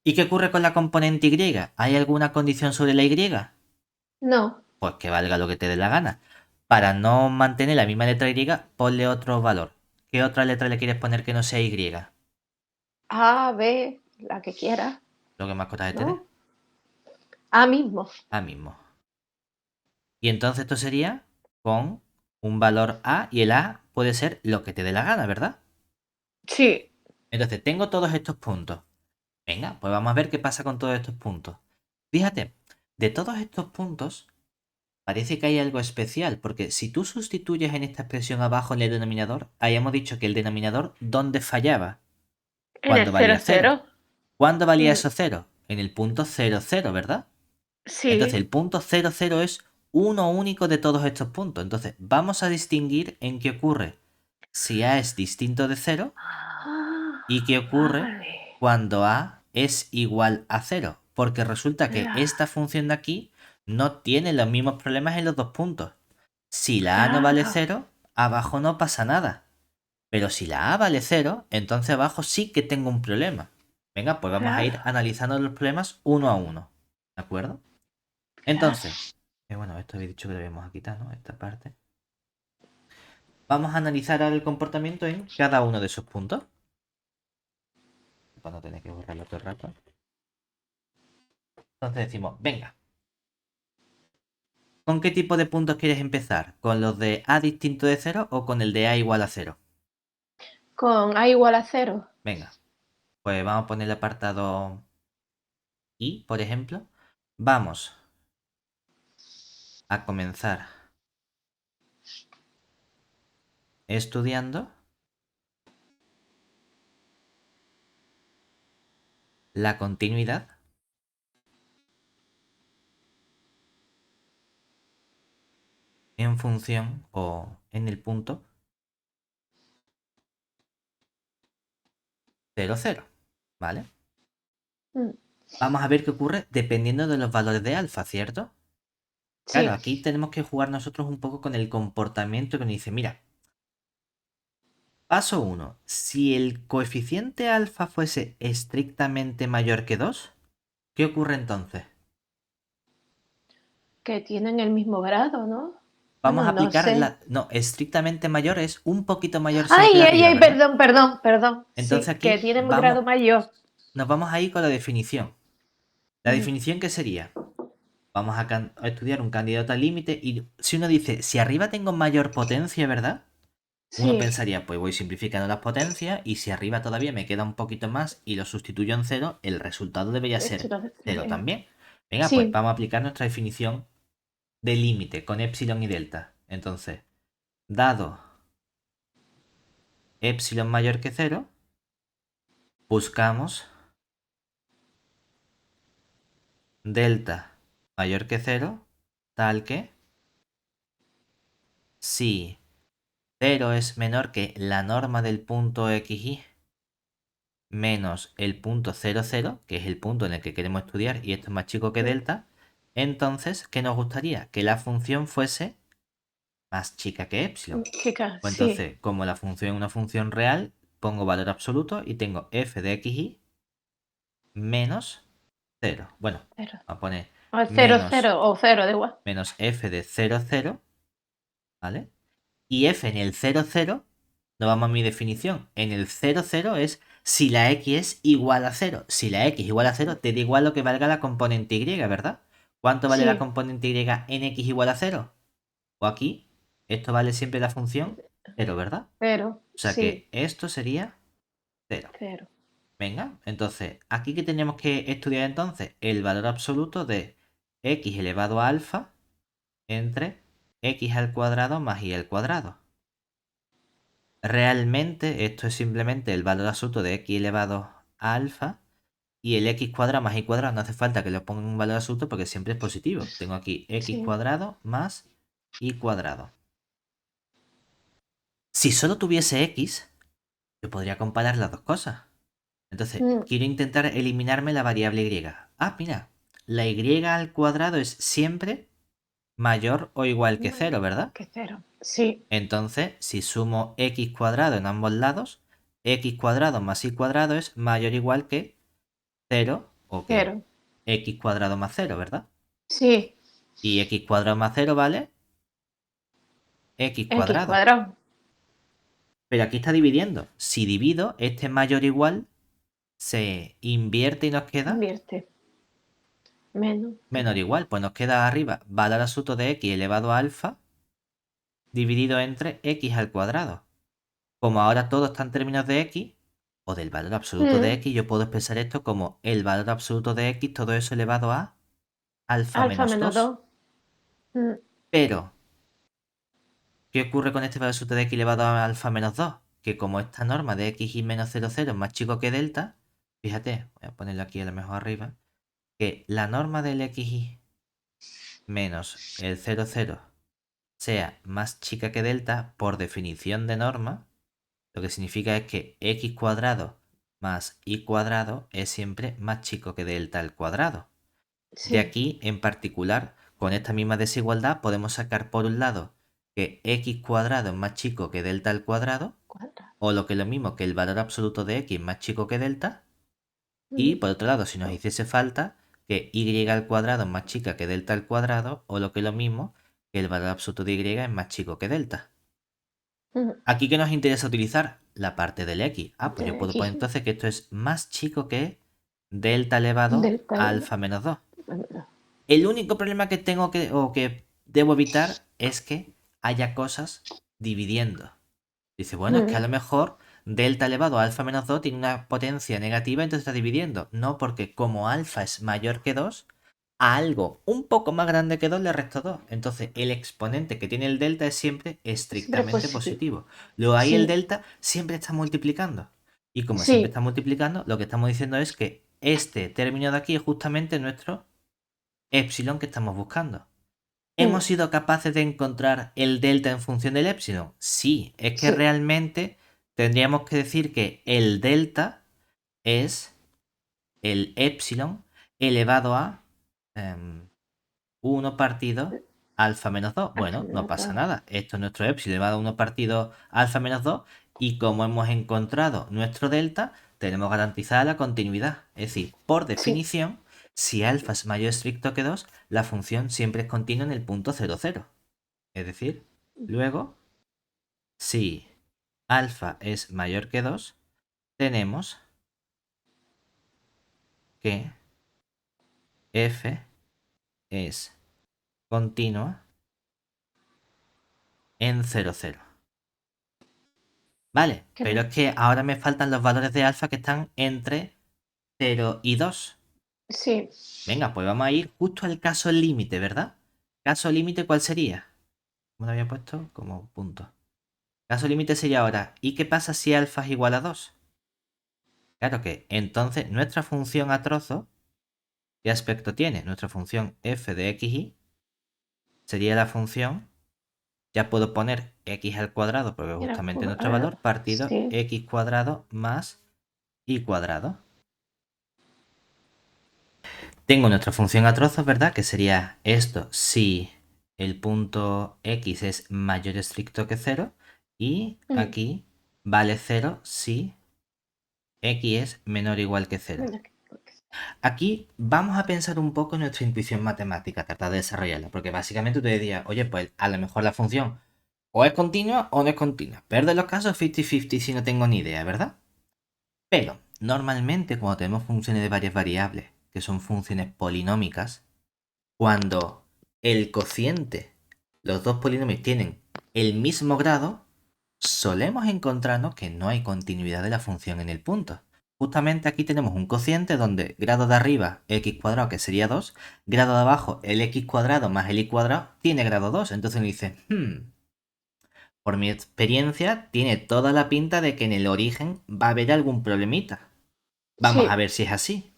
¿Y qué ocurre con la componente y? ¿Hay alguna condición sobre la y? No. Pues que valga lo que te dé la gana. Para no mantener la misma letra y, ponle otro valor. ¿Qué otra letra le quieres poner que no sea y? A, B, la que quiera, Lo que más cosas te dé. ¿no? A mismo. A mismo. Y entonces esto sería con un valor A y el A puede ser lo que te dé la gana, ¿verdad? Sí. Entonces tengo todos estos puntos. Venga, pues vamos a ver qué pasa con todos estos puntos. Fíjate, de todos estos puntos parece que hay algo especial, porque si tú sustituyes en esta expresión abajo en el denominador, hayamos dicho que el denominador, ¿dónde fallaba? En el Cuando valía cero cero. cero. ¿Cuándo valía Mm. eso cero? En el punto 0, 0, ¿verdad? Entonces Sí. el punto 0, 0 es uno único de todos estos puntos. Entonces vamos a distinguir en qué ocurre si A es distinto de cero Ah, y qué ocurre vale. cuando A es igual a cero. Porque resulta que esta Claro, función de aquí no tiene los mismos problemas en los dos puntos. Si la A no vale claro, cero, abajo no pasa nada. Pero si la A vale cero, entonces abajo sí que tengo un problema. Venga, pues vamos a ir claro, analizando los problemas uno a uno. ¿De acuerdo? claro. Entonces, bueno, esto había dicho que lo íbamos a quitar, ¿no? Esta parte. Vamos a analizar ahora el comportamiento en cada uno de esos puntos. Para no tener que borrarlo todo el rato. Entonces decimos, venga, ¿con qué tipo de puntos quieres empezar? ¿Con los de a distinto de 0 o con el de a igual a 0? Con A igual a 0. Venga, pues vamos a poner el apartado I, por ejemplo. Vamos a comenzar estudiando la continuidad en función o en el punto 0, 0. ¿Vale? Mm, Vamos a ver qué ocurre dependiendo de los valores de alfa, ¿cierto? Claro, sí, aquí tenemos que jugar nosotros un poco con el comportamiento que nos dice, mira, paso 1. Si el coeficiente alfa fuese estrictamente mayor que 2, ¿qué ocurre entonces? que tienen el mismo grado, ¿no? Vamos Bueno, a no aplicar sé. la... No, estrictamente mayor es un poquito mayor siempre Ay, de ay, arriba, ay, ¿verdad? perdón, perdón, perdón. Entonces Sí, que aquí tienen un grado mayor. nos vamos a ir con la definición. ¿La Mm, definición qué sería? Vamos a estudiar un candidato al límite y si uno dice, si arriba tengo mayor potencia, ¿verdad? Uno sí, pensaría, pues voy simplificando las potencias y si arriba todavía me queda un poquito más y lo sustituyo en cero, el resultado debería esto ser lo cero creo. también. Venga, pues Sí, vamos a aplicar nuestra definición de límite con epsilon y delta. Entonces, dado epsilon mayor que cero, buscamos delta mayor que cero, tal que si cero es menor que la norma del punto xy menos el punto 0, 0, que es el punto en el que queremos estudiar y esto es más chico que mm, delta, entonces, ¿qué nos gustaría? Que la función fuese más chica que epsilon. chica, Pues sí, entonces, como la función es una función real, pongo valor absoluto y tengo f de xy menos 0. Bueno, cero. vamos a poner O cero, cero, menos, o cero, da igual. menos f de 0, 0, ¿vale? Y f en el 0, 0, no vamos a mi definición. En el 0, 0 es si la x es igual a 0. Si la x es igual a 0, te da igual lo que valga la componente y, ¿verdad? ¿Cuánto vale la Sí, componente y en x igual a 0? O aquí, esto vale siempre la función 0, ¿verdad? cero, O sea sí, que esto sería 0. cero. Venga, entonces, ¿aquí qué tenemos que estudiar entonces? El valor absoluto de x elevado a alfa entre x al cuadrado más y al cuadrado. Realmente esto es simplemente el valor absoluto de x elevado a alfa y el x cuadrado más y cuadrado no hace falta que lo ponga en un valor absoluto porque siempre es positivo. Tengo aquí x Sí. cuadrado más y cuadrado. Si solo tuviese x, yo podría comparar las dos cosas. Entonces, Mm, quiero intentar eliminarme la variable y. Ah, mira, la y al cuadrado es siempre mayor o igual que mayor 0, ¿verdad? que cero. Sí, Entonces, si sumo x cuadrado en ambos lados, x cuadrado más y cuadrado es mayor o igual que 0 o que cero. x cuadrado más 0, ¿verdad? Sí, Y x cuadrado más 0 vale x x cuadrado. cuadrado. Pero aquí está dividiendo. Si divido, este mayor o igual se invierte y nos queda Invierte. Menos. menor o igual. Pues nos queda arriba valor absoluto de x elevado a alfa dividido entre x al cuadrado. Como ahora todo está en términos de x o del valor absoluto de Mm, x, yo puedo expresar esto como el valor absoluto de x, todo eso elevado a alfa alfa menos menos 2. 2. Mm, Pero, ¿qué ocurre con este valor absoluto de x elevado a alfa menos 2? Que como esta norma de x y menos 0, 0 es más chico que delta, fíjate, voy a ponerlo aquí a lo mejor arriba, que la norma del xy menos el 0, 0 sea más chica que delta por definición de norma, lo que significa es que x cuadrado más y cuadrado es siempre más chico que delta al cuadrado. De sí. aquí, en particular, con esta misma desigualdad, podemos sacar por un lado que x cuadrado es más chico que delta al cuadrado, Cuadrado. o lo que es lo mismo que el valor absoluto de x es más chico que delta, y Mm, por otro lado, si nos hiciese falta, que y al cuadrado es más chica que delta al cuadrado, o lo que es lo mismo que el valor absoluto de y es más chico que delta. Ujú. ¿Aquí qué nos interesa utilizar? La parte del x. Ah, pues yo De puedo poner aquí, entonces que esto es más chico que delta elevado delta a elevado. alfa menos 2. El único problema que tengo o que debo evitar es que haya cosas dividiendo. Dice, bueno, es que a Mm, lo mejor delta elevado a alfa menos 2 tiene una potencia negativa, entonces está dividiendo. No, porque como alfa es mayor que 2, a algo un poco más grande que 2 le resto 2. Entonces el exponente que tiene el delta es siempre siempre estrictamente positivo. positivo. Luego ahí el Sí, delta siempre está multiplicando. Y como siempre sí, está multiplicando, lo que estamos diciendo es que este término de aquí es justamente nuestro epsilon que estamos buscando. ¿Hemos mm, sido capaces de encontrar el delta en función del epsilon? Sí, es que sí, realmente tendríamos que decir que el delta es el epsilon elevado a 1 partido alfa menos 2. al Bueno, no final pasa nada. Esto es nuestro epsilon elevado a 1 partido alfa menos 2. Y como hemos encontrado nuestro delta, tenemos garantizada la continuidad. Es decir, por sí, definición, si alfa es mayor estricto que 2, la función siempre es continua en el punto 0, 0. Es decir, luego, si alfa es mayor que 2, tenemos que f es continua en 0, 0. Vale, pero creo. es que ahora me faltan los valores de alfa que están entre 0 y 2. Sí, Venga, pues vamos a ir justo al caso límite, ¿verdad? Caso límite, ¿cuál sería? ¿Cómo lo había puesto? Como punto. Caso límite sería ahora, ¿y qué pasa si alfa es igual a 2? Claro que entonces nuestra función a trozo, ¿qué aspecto tiene? Nuestra función f de xy sería la función, ya puedo poner x al cuadrado porque es era justamente nuestro cuadrado. valor, partido Sí, x cuadrado más y cuadrado. Tengo nuestra función a trozos, ¿verdad? Que sería esto si el punto x es mayor estricto que 0 y mm, aquí vale 0 si x es menor o igual que 0. mira Aquí vamos a pensar un poco en nuestra intuición matemática, tratar de desarrollarla, porque básicamente tú dirías, oye, pues a lo mejor la función o es continua o no es continua. Pero de los casos 50-50 si no tengo ni idea, ¿verdad? Pero normalmente cuando tenemos funciones de varias variables, que son funciones polinómicas, cuando el cociente, los dos polinomios tienen el mismo grado, solemos encontrarnos que no hay continuidad de la función en el punto. Justamente aquí tenemos un cociente donde grado de arriba, x cuadrado, que sería 2, grado de abajo, el x cuadrado más el y cuadrado, tiene grado 2. Entonces uno dice, por mi experiencia, tiene toda la pinta de que en el origen va a haber algún problemita. Vamos a sí, ver si es así.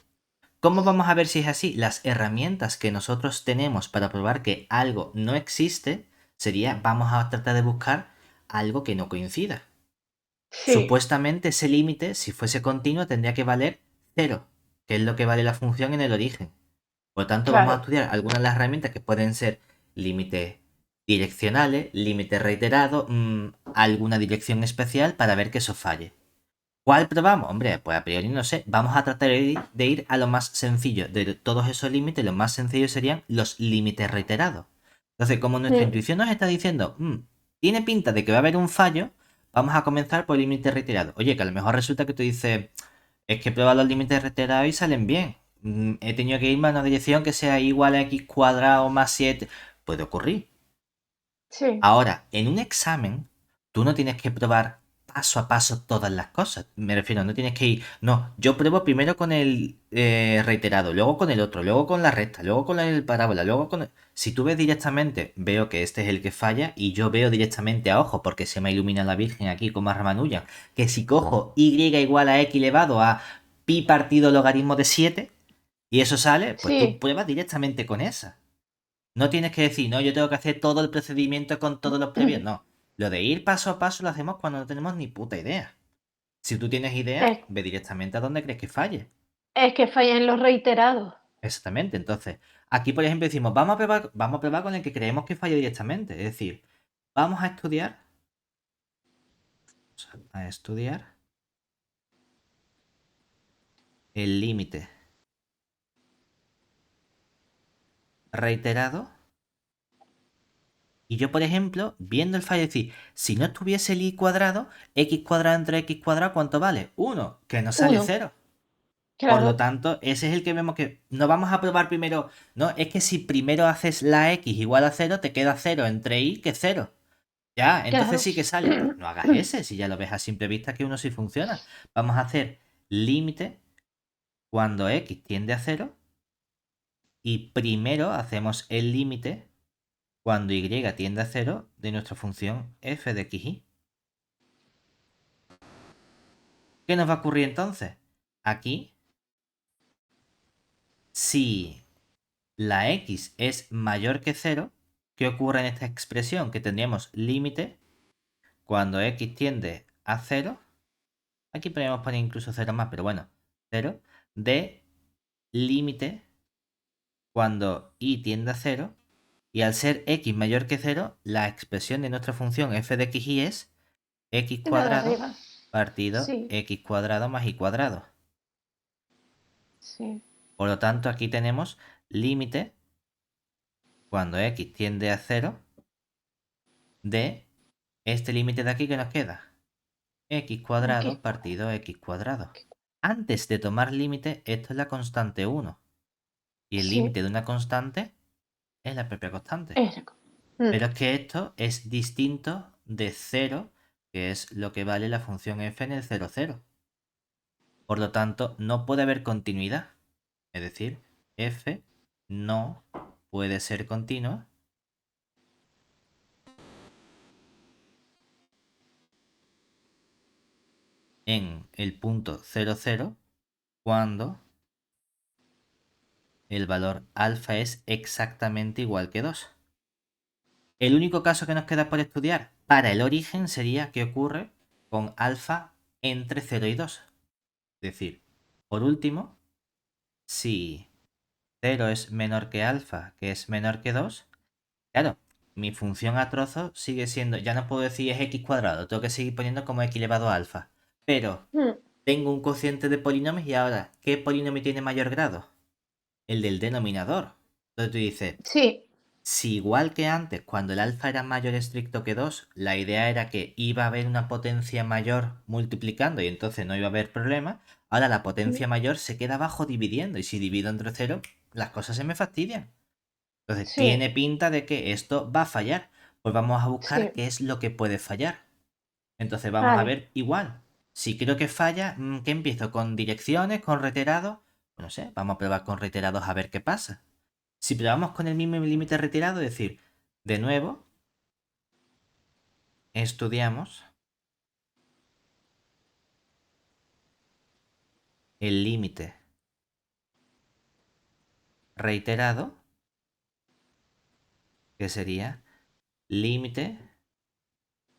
¿Cómo vamos a ver si es así? Las herramientas que nosotros tenemos para probar que algo no existe sería, vamos a tratar de buscar algo que no coincida. sí, Supuestamente ese límite, si fuese continuo, tendría que valer cero, que es lo que vale la función en el origen. Por lo tanto, vamos a claro. estudiar algunas de las herramientas que pueden ser límites direccionales, límites reiterados, alguna dirección especial para ver que eso falle. ¿Cuál probamos? Hombre, pues a priori no sé. Vamos a tratar de ir a lo más sencillo. De todos esos límites, los más sencillos serían los límites reiterados. Entonces, como nuestra Mm, intuición nos está diciendo, tiene pinta de que va a haber un fallo, vamos a comenzar por el límite reiterado. Oye, que a lo mejor resulta que tú dices, es que prueba los límites reiterados y salen bien. He tenido que irme a una dirección que sea igual a x cuadrado más 7. Puede ocurrir. sí, Ahora, en un examen, tú no tienes que probar paso a paso todas las cosas. Me refiero, no tienes que ir. No, yo pruebo primero con el reiterado, luego con el otro, luego con la recta, luego con el parábola, luego con. Si tú ves directamente, veo que este es el que falla y yo veo directamente a ojo, porque se me ilumina la Virgen aquí con más Ramanujan, que si cojo y igual a x elevado a pi partido logaritmo de 7 y eso sale, pues tú sí. pruebas directamente con esa. No tienes que decir, no, yo tengo que hacer todo el procedimiento con todos los previos. No. Lo de ir paso a paso lo hacemos cuando no tenemos ni puta idea. Si tú tienes idea, Es, ve directamente a donde crees que falle. es que falla en los reiterados. Exactamente. Entonces, aquí, por ejemplo, decimos, vamos a probar con el que creemos que falla directamente. Es decir, vamos a estudiar el límite reiterado Y yo, por ejemplo, viendo el fallo, decir, si no estuviese el i cuadrado, x cuadrado entre x cuadrado, ¿cuánto vale? 1, que no sale Uno, 0. Por lo claro, tanto, ese es el que vemos que no vamos a probar primero. No, es que si primero haces la x igual a 0, te queda 0 entre i que 0. Ya, entonces claro. sí que sale. Pues no hagas ese, si ya lo ves a simple vista que uno sí funciona. Vamos a hacer límite cuando x tiende a 0 y primero hacemos el límite cuando y tiende a 0 de nuestra función f de xy. ¿Qué nos va a ocurrir entonces? Aquí, si la x es mayor que 0, ¿qué ocurre en esta expresión? Que tendríamos límite cuando x tiende a 0. Aquí podríamos poner incluso 0 más, pero bueno, 0 de límite cuando y tiende a 0. Y al ser x mayor que 0, la expresión de nuestra función f de xy es x La de cuadrado arriba. partido Sí, x cuadrado más y cuadrado. sí. Por lo tanto, aquí tenemos límite cuando x tiende a 0 de este límite de aquí que nos queda. X X cuadrado partido x cuadrado. Antes de tomar límite, esto es la constante 1. Y el sí, límite de una constante es la propia constante. es mm, Pero es que esto es distinto de 0, que es lo que vale la función f en el 0, 0. Por lo tanto, no puede haber continuidad. Es decir, f no puede ser continua en el punto 0, 0 cuando el valor alfa es exactamente igual que 2. El único caso que nos queda por estudiar para el origen sería qué ocurre con alfa entre 0 y 2. Es decir, por último, si 0 es menor que alfa, que es menor que 2, claro, mi función a trozos sigue siendo, ya no puedo decir es x cuadrado, tengo que seguir poniendo como x elevado a alfa. Pero mm, tengo un cociente de polinomios y ahora, ¿qué polinomio tiene mayor grado? El del denominador. Entonces tú dices, sí, si igual que antes, cuando el alfa era mayor estricto que 2, la idea era que iba a haber una potencia mayor multiplicando y entonces no iba a haber problema, ahora la mm, potencia mayor se queda abajo dividiendo y si divido entre 0, las cosas se me fastidian. Entonces sí, tiene pinta de que esto va a fallar. Pues vamos a buscar sí. qué es lo que puede fallar. Entonces vamos a Vale. ver igual. Si creo que falla, ¿qué empiezo? ¿Con direcciones? ¿Con reiterados? No sé, vamos a probar con reiterados a ver qué pasa. Si probamos con el mismo límite retirado, es decir, de nuevo, estudiamos el límite reiterado, que sería límite.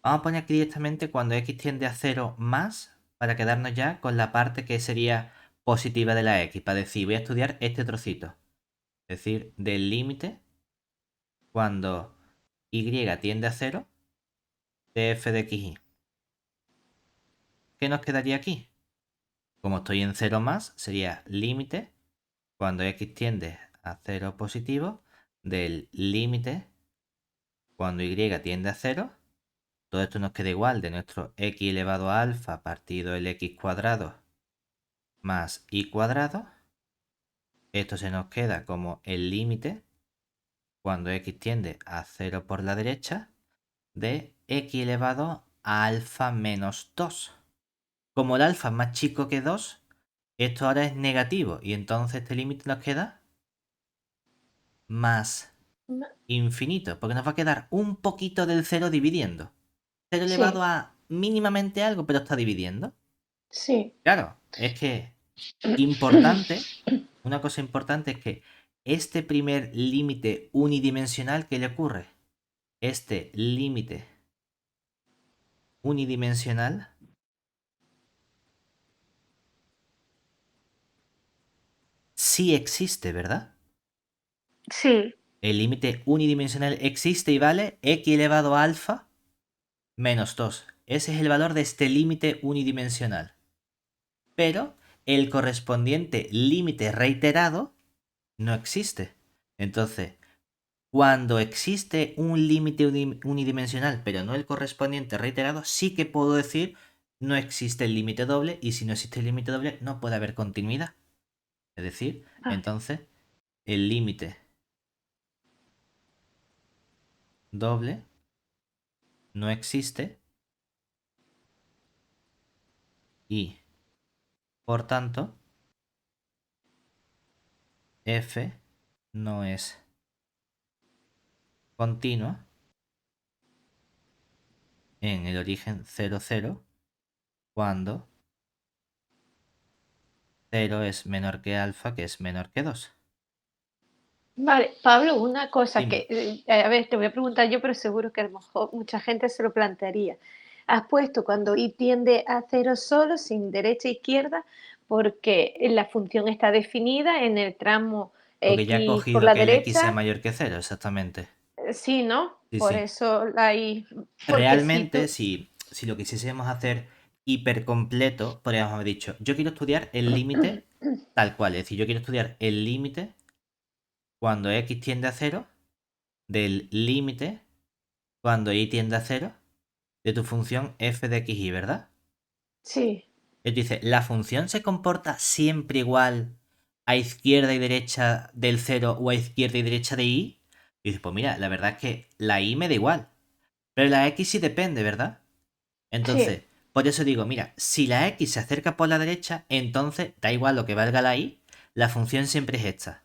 Vamos a poner aquí directamente cuando x tiende a 0 más, para quedarnos ya con la parte que sería positiva de la x, para decir, voy a estudiar este trocito. Es decir, del límite cuando y tiende a 0 de f de xy. ¿Qué nos quedaría aquí? Como estoy en 0 más, sería límite cuando x tiende a 0 positivo del límite cuando y tiende a 0. Todo esto nos queda igual de nuestro x elevado a alfa partido el x cuadrado más y cuadrado. Esto se nos queda como el límite cuando x tiende a 0 por la derecha de x elevado a alfa menos 2. Como el alfa es más chico que 2, esto ahora es negativo y entonces este límite nos queda más infinito, porque nos va a quedar un poquito del 0 dividiendo. 0 elevado Sí, a mínimamente algo, pero está dividiendo. sí. Claro, es que importante, una cosa importante es que este primer límite unidimensional, ¿qué le ocurre? Este límite unidimensional sí existe, ¿verdad? Sí, El límite unidimensional existe y vale x elevado a alfa menos 2. Ese es el valor de este límite unidimensional. Pero el correspondiente límite reiterado no existe. Entonces, Cuando existe un límite unidimensional, pero no el correspondiente reiterado, sí que puedo decir no existe el límite doble, y si no existe el límite doble, no puede haber continuidad. Es decir, Vale. entonces el límite doble no existe y, por tanto, f no es continua en el origen 0, 0 cuando 0 es menor que alfa, que es menor que 2. Vale, Pablo, una cosa Dime. que, a ver, te voy a preguntar yo, pero seguro que a lo mejor mucha gente se lo plantearía. Has puesto cuando y tiende a cero solo, sin derecha e izquierda, porque la función está definida en el tramo Porque ya ha x por cogido la que el x sea derecha, mayor que 0, exactamente. sí, ¿no? Sí, Por sí. eso hay, porque si Realmente, tú, si lo quisiésemos hacer hipercompleto, podríamos haber dicho, yo quiero estudiar el límite tal cual. Es decir, yo quiero estudiar el límite cuando x tiende a 0 del límite cuando y tiende a 0 de tu función f de x y, ¿verdad? sí, Él dice, ¿la función se comporta siempre igual a izquierda y derecha del 0 o a izquierda y derecha de y? Y dice, pues mira, la verdad es que la y me da igual, pero la x sí depende, ¿verdad? sí, Entonces, por eso digo, mira, si la x se acerca por la derecha, entonces da igual lo que valga la y, la función siempre es esta.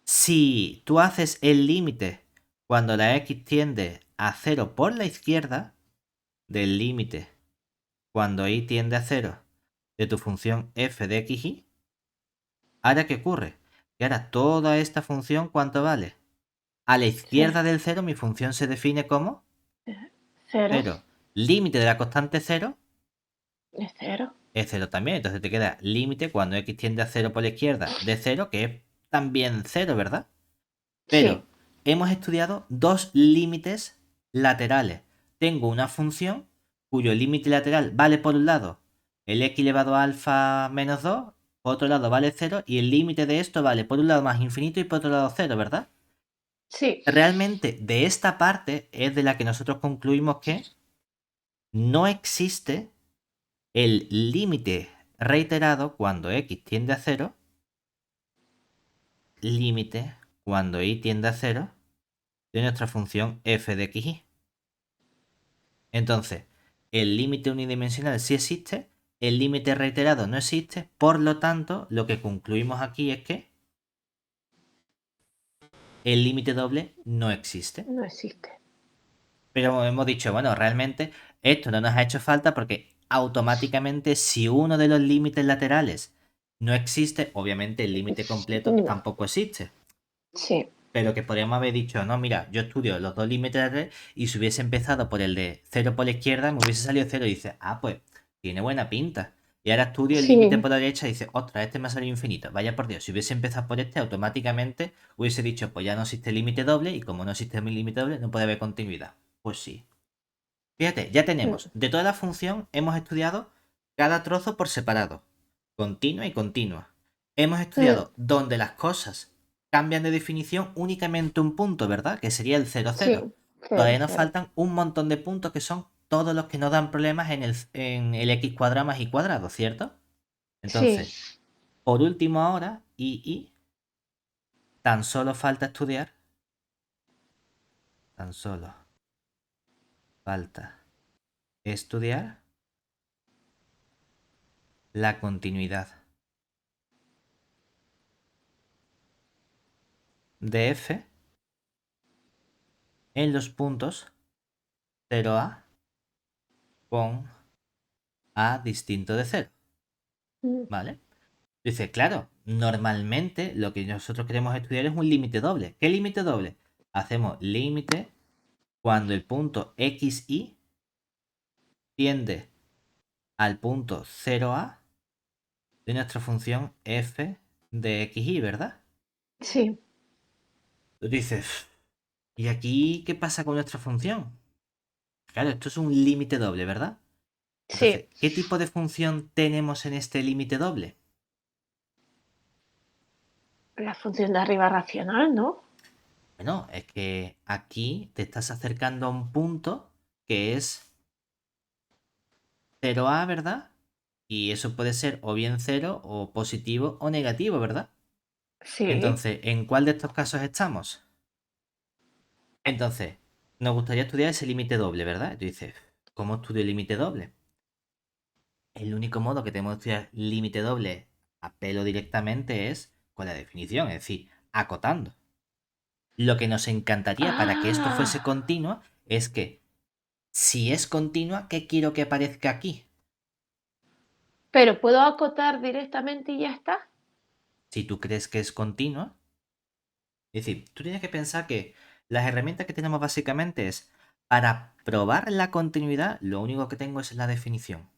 Si tú haces el límite cuando la x tiende a 0 por la izquierda, del límite cuando y tiende a 0 de tu función f de x y, ¿ahora qué ocurre? Que ahora toda esta función, ¿cuánto vale? A la sí, izquierda del 0 mi función se define como cero, 0. Límite de la constante 0 es cero, es 0 también. Entonces te queda límite cuando x tiende a 0 por la izquierda de 0, que es también 0, ¿verdad? Pero sí, hemos estudiado dos límites laterales. Tengo una función cuyo límite lateral vale por un lado el x elevado a alfa menos 2, por otro lado vale 0, y el límite de esto vale por un lado más infinito y por otro lado 0, ¿verdad? sí, Realmente de esta parte es de la que nosotros concluimos que no existe el límite reiterado cuando x tiende a 0, límite cuando y tiende a 0 de nuestra función f de x y. Entonces, el límite unidimensional sí existe, el límite reiterado no existe, por lo tanto, lo que concluimos aquí es que el límite doble no existe. no existe. Pero hemos dicho, bueno, realmente esto no nos ha hecho falta porque automáticamente si uno de los límites laterales no existe, obviamente el límite completo No, tampoco existe. sí, Pero que podríamos haber dicho, no, mira, yo estudio los dos límites laterales y si hubiese empezado por el de 0 por la izquierda, me hubiese salido 0 y dice, ah, pues tiene buena pinta. Y ahora estudio el límite sí, por la derecha y dice, ostras, este me ha salido infinito. Vaya por Dios, si hubiese empezado por este, automáticamente hubiese dicho, pues ya no existe límite doble y como no existe mi límite doble, no puede haber continuidad. Pues sí. Fíjate, ya mm, tenemos, de toda la función hemos estudiado cada trozo por separado, continua y continua. Hemos mm, estudiado donde las cosas cambian de definición únicamente un punto, ¿verdad? Que sería el 0, 0. sí, cero, Todavía nos cero. faltan un montón de puntos que son todos los que nos dan problemas en el x cuadrado más y cuadrado, ¿cierto? Sí, Entonces, por último ahora, y tan solo falta estudiar, tan solo falta estudiar la continuidad de f en los puntos 0a con a distinto de 0, mm, ¿vale? Dice, claro, normalmente lo que nosotros queremos estudiar es un límite doble. ¿Qué límite doble? Hacemos límite cuando el punto xy tiende al punto 0a de nuestra función f de xy, ¿verdad? sí, Tú dices, ¿y aquí qué pasa con nuestra función? Claro, esto es un límite doble, ¿verdad? Entonces, sí. ¿qué tipo de función tenemos en este límite doble? La función de arriba racional, ¿no? Bueno, es que aquí te estás acercando a un punto que es 0A, ¿verdad? Y eso puede ser o bien 0 o positivo o negativo, ¿verdad? Sí. Entonces, ¿en cuál de estos casos estamos? Entonces, nos gustaría estudiar ese límite doble, ¿verdad? Y tú dices, ¿cómo estudio el límite doble? El único modo que tenemos de estudiar límite doble a pelo directamente es con la definición, es decir, acotando. Lo que nos encantaría para que esto fuese Ah, continuo es que si es continua, ¿qué quiero que aparezca aquí? pero puedo acotar directamente y ya está. Si tú crees que es continua, es decir, tú tienes que pensar que las herramientas que tenemos básicamente es para probar la continuidad, lo único que tengo es la definición,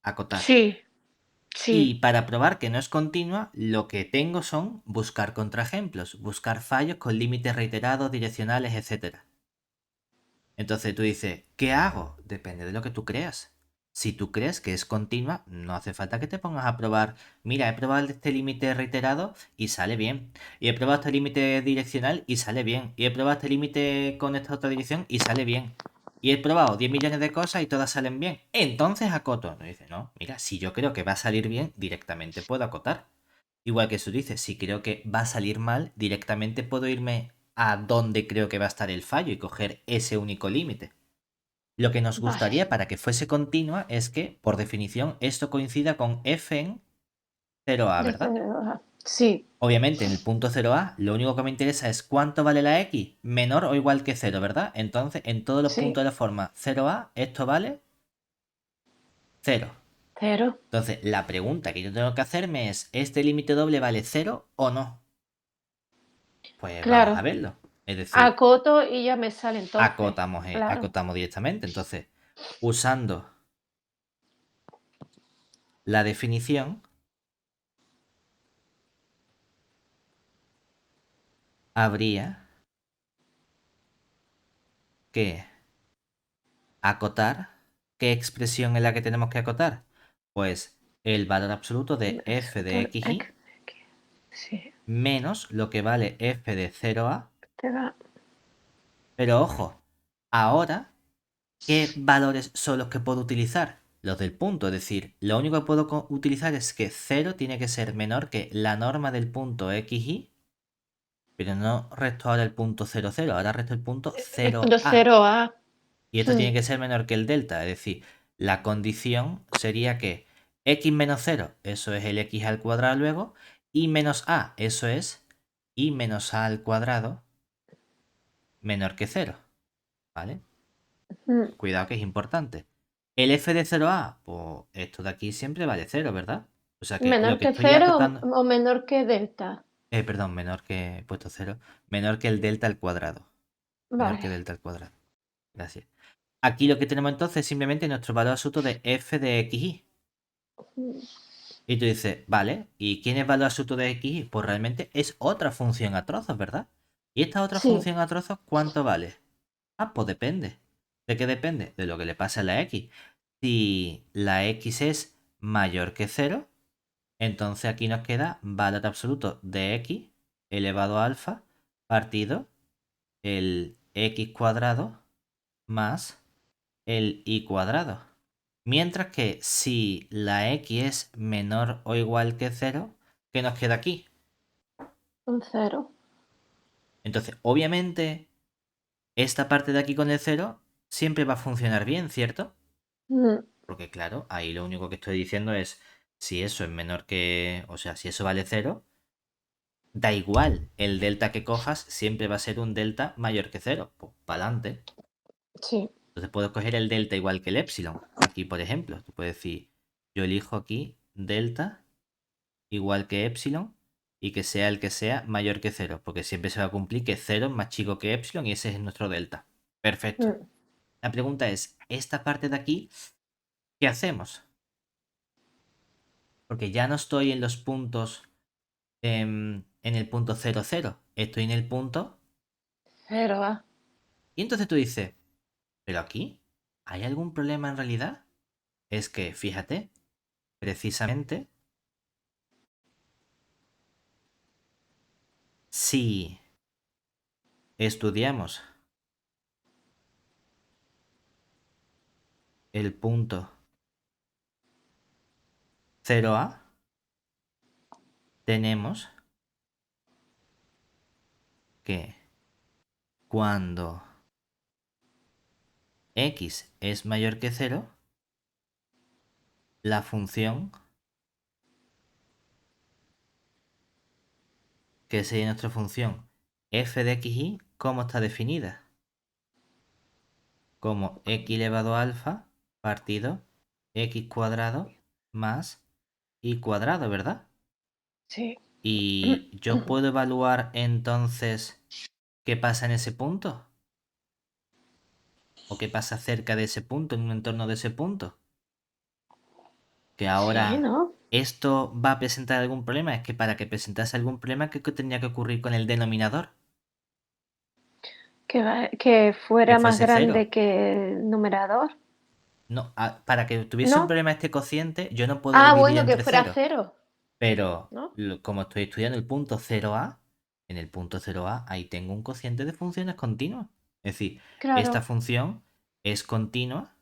acotar. Sí, Y sí. para probar que no es continua, lo que tengo son buscar contraejemplos, buscar fallos con límites reiterados, direccionales, etc. Entonces tú dices, ¿qué hago? Depende de lo que tú creas. Si tú crees que es continua, no hace falta que te pongas a probar. Mira, he probado este límite reiterado y sale bien. Y he probado este límite direccional y sale bien. Y he probado este límite con esta otra dirección y sale bien. Y he probado 10 millones de cosas y todas salen bien. Entonces acoto. No dice, no, mira, si yo creo que va a salir bien, directamente puedo acotar. Igual que eso dice, si creo que va a salir mal, directamente puedo irme a donde creo que va a estar el fallo y coger ese único límite. Lo que nos Vale. gustaría para que fuese continua es que, por definición, esto coincida con f en 0a, ¿verdad? Sí, Obviamente, en el punto 0a, lo único que me interesa es cuánto vale la x, menor o igual que 0, ¿verdad? Entonces, en todos los sí. puntos de la forma 0a, esto vale 0. Cero. Entonces, la pregunta que yo tengo que hacerme es, ¿este límite doble vale 0 o no? Pues vamos a Claro. verlo. Es decir, Acoto y ya me sale entonces. Claro. acotamos directamente. Entonces, usando la definición, habría que acotar. ¿Qué expresión es la que tenemos que acotar? Pues el valor absoluto de f de xy Sí. menos lo que vale f de 0a. Te va. Pero ojo, ahora, ¿qué valores son los que puedo utilizar? Los del punto, es decir, lo único que puedo utilizar es que 0 tiene que ser menor que la norma del punto xy, pero no resto ahora el punto 0, 0, ahora resto el punto El punto 0a. cero A. Y esto tiene que ser menor que el delta, es decir, la condición sería que x menos 0, eso es el x al cuadrado luego, y menos a, eso es y menos a al cuadrado menor que 0, ¿vale? Mm. Cuidado que es importante. El f de 0a, pues esto de aquí siempre vale 0, ¿verdad? O sea que Menor lo que que estoy cero acotando, o menor que delta. perdón, menor que, he puesto 0, menor que el delta al cuadrado, menor que Vale. delta al cuadrado. Gracias. Aquí lo que tenemos entonces es simplemente nuestro valor absoluto de f de xy. Mm. Y tú dices, vale, ¿y quién es valor absoluto de x? Pues realmente es otra función a trozos, ¿verdad? ¿Y esta otra Sí. función a trozos cuánto vale? Ah, pues depende. ¿De qué depende? De lo que le pase a la x. Si la x es mayor que 0, entonces aquí nos queda valor absoluto de x elevado a alfa partido el x cuadrado más el y cuadrado. Mientras que si la x es menor o igual que 0, ¿qué nos queda aquí? Un cero. Entonces, obviamente, esta parte de aquí con el 0 siempre va a funcionar bien, ¿cierto? Mm. Porque claro, ahí lo único que estoy diciendo es, si eso es menor que, o sea, si eso vale 0, da igual, el delta que cojas siempre va a ser un delta mayor que 0. Pues para adelante. Sí. Entonces puedo coger el delta igual que el epsilon. Aquí, por ejemplo, tú puedes decir, yo elijo aquí delta igual que epsilon y que sea el que sea mayor que 0, porque siempre se va a cumplir que 0 es más chico que epsilon y ese es nuestro delta. Perfecto. Mm. La pregunta es, esta parte de aquí, ¿qué hacemos? Porque ya no estoy en los puntos, en el punto 0, 0, estoy en el punto. Cero A. Y entonces tú dices, ¿pero aquí hay algún problema en realidad? Es que, fíjate, precisamente, si estudiamos el punto 0A, tenemos que cuando x es mayor que 0, la función, que sería nuestra función f de xy, ¿cómo está definida? Como x elevado a alfa partido x cuadrado más y cuadrado, ¿verdad? Sí. Y yo puedo evaluar entonces qué pasa en ese punto o qué pasa cerca de ese punto, en un entorno de ese punto. Que Sí, ahora ¿no? esto va a presentar algún problema. Es que para que presentase algún problema, ¿qué tendría que ocurrir con el denominador? Que Que fuera más fuese cero. grande que el numerador. No, para que tuviese un ¿No? problema este cociente, yo no puedo Ah, dividir bueno, que entre fuera cero. cero, Pero ¿no? como estoy estudiando el punto 0A, en el punto 0A ahí tengo un cociente de funciones continuas. Es decir, esta Claro, función es continua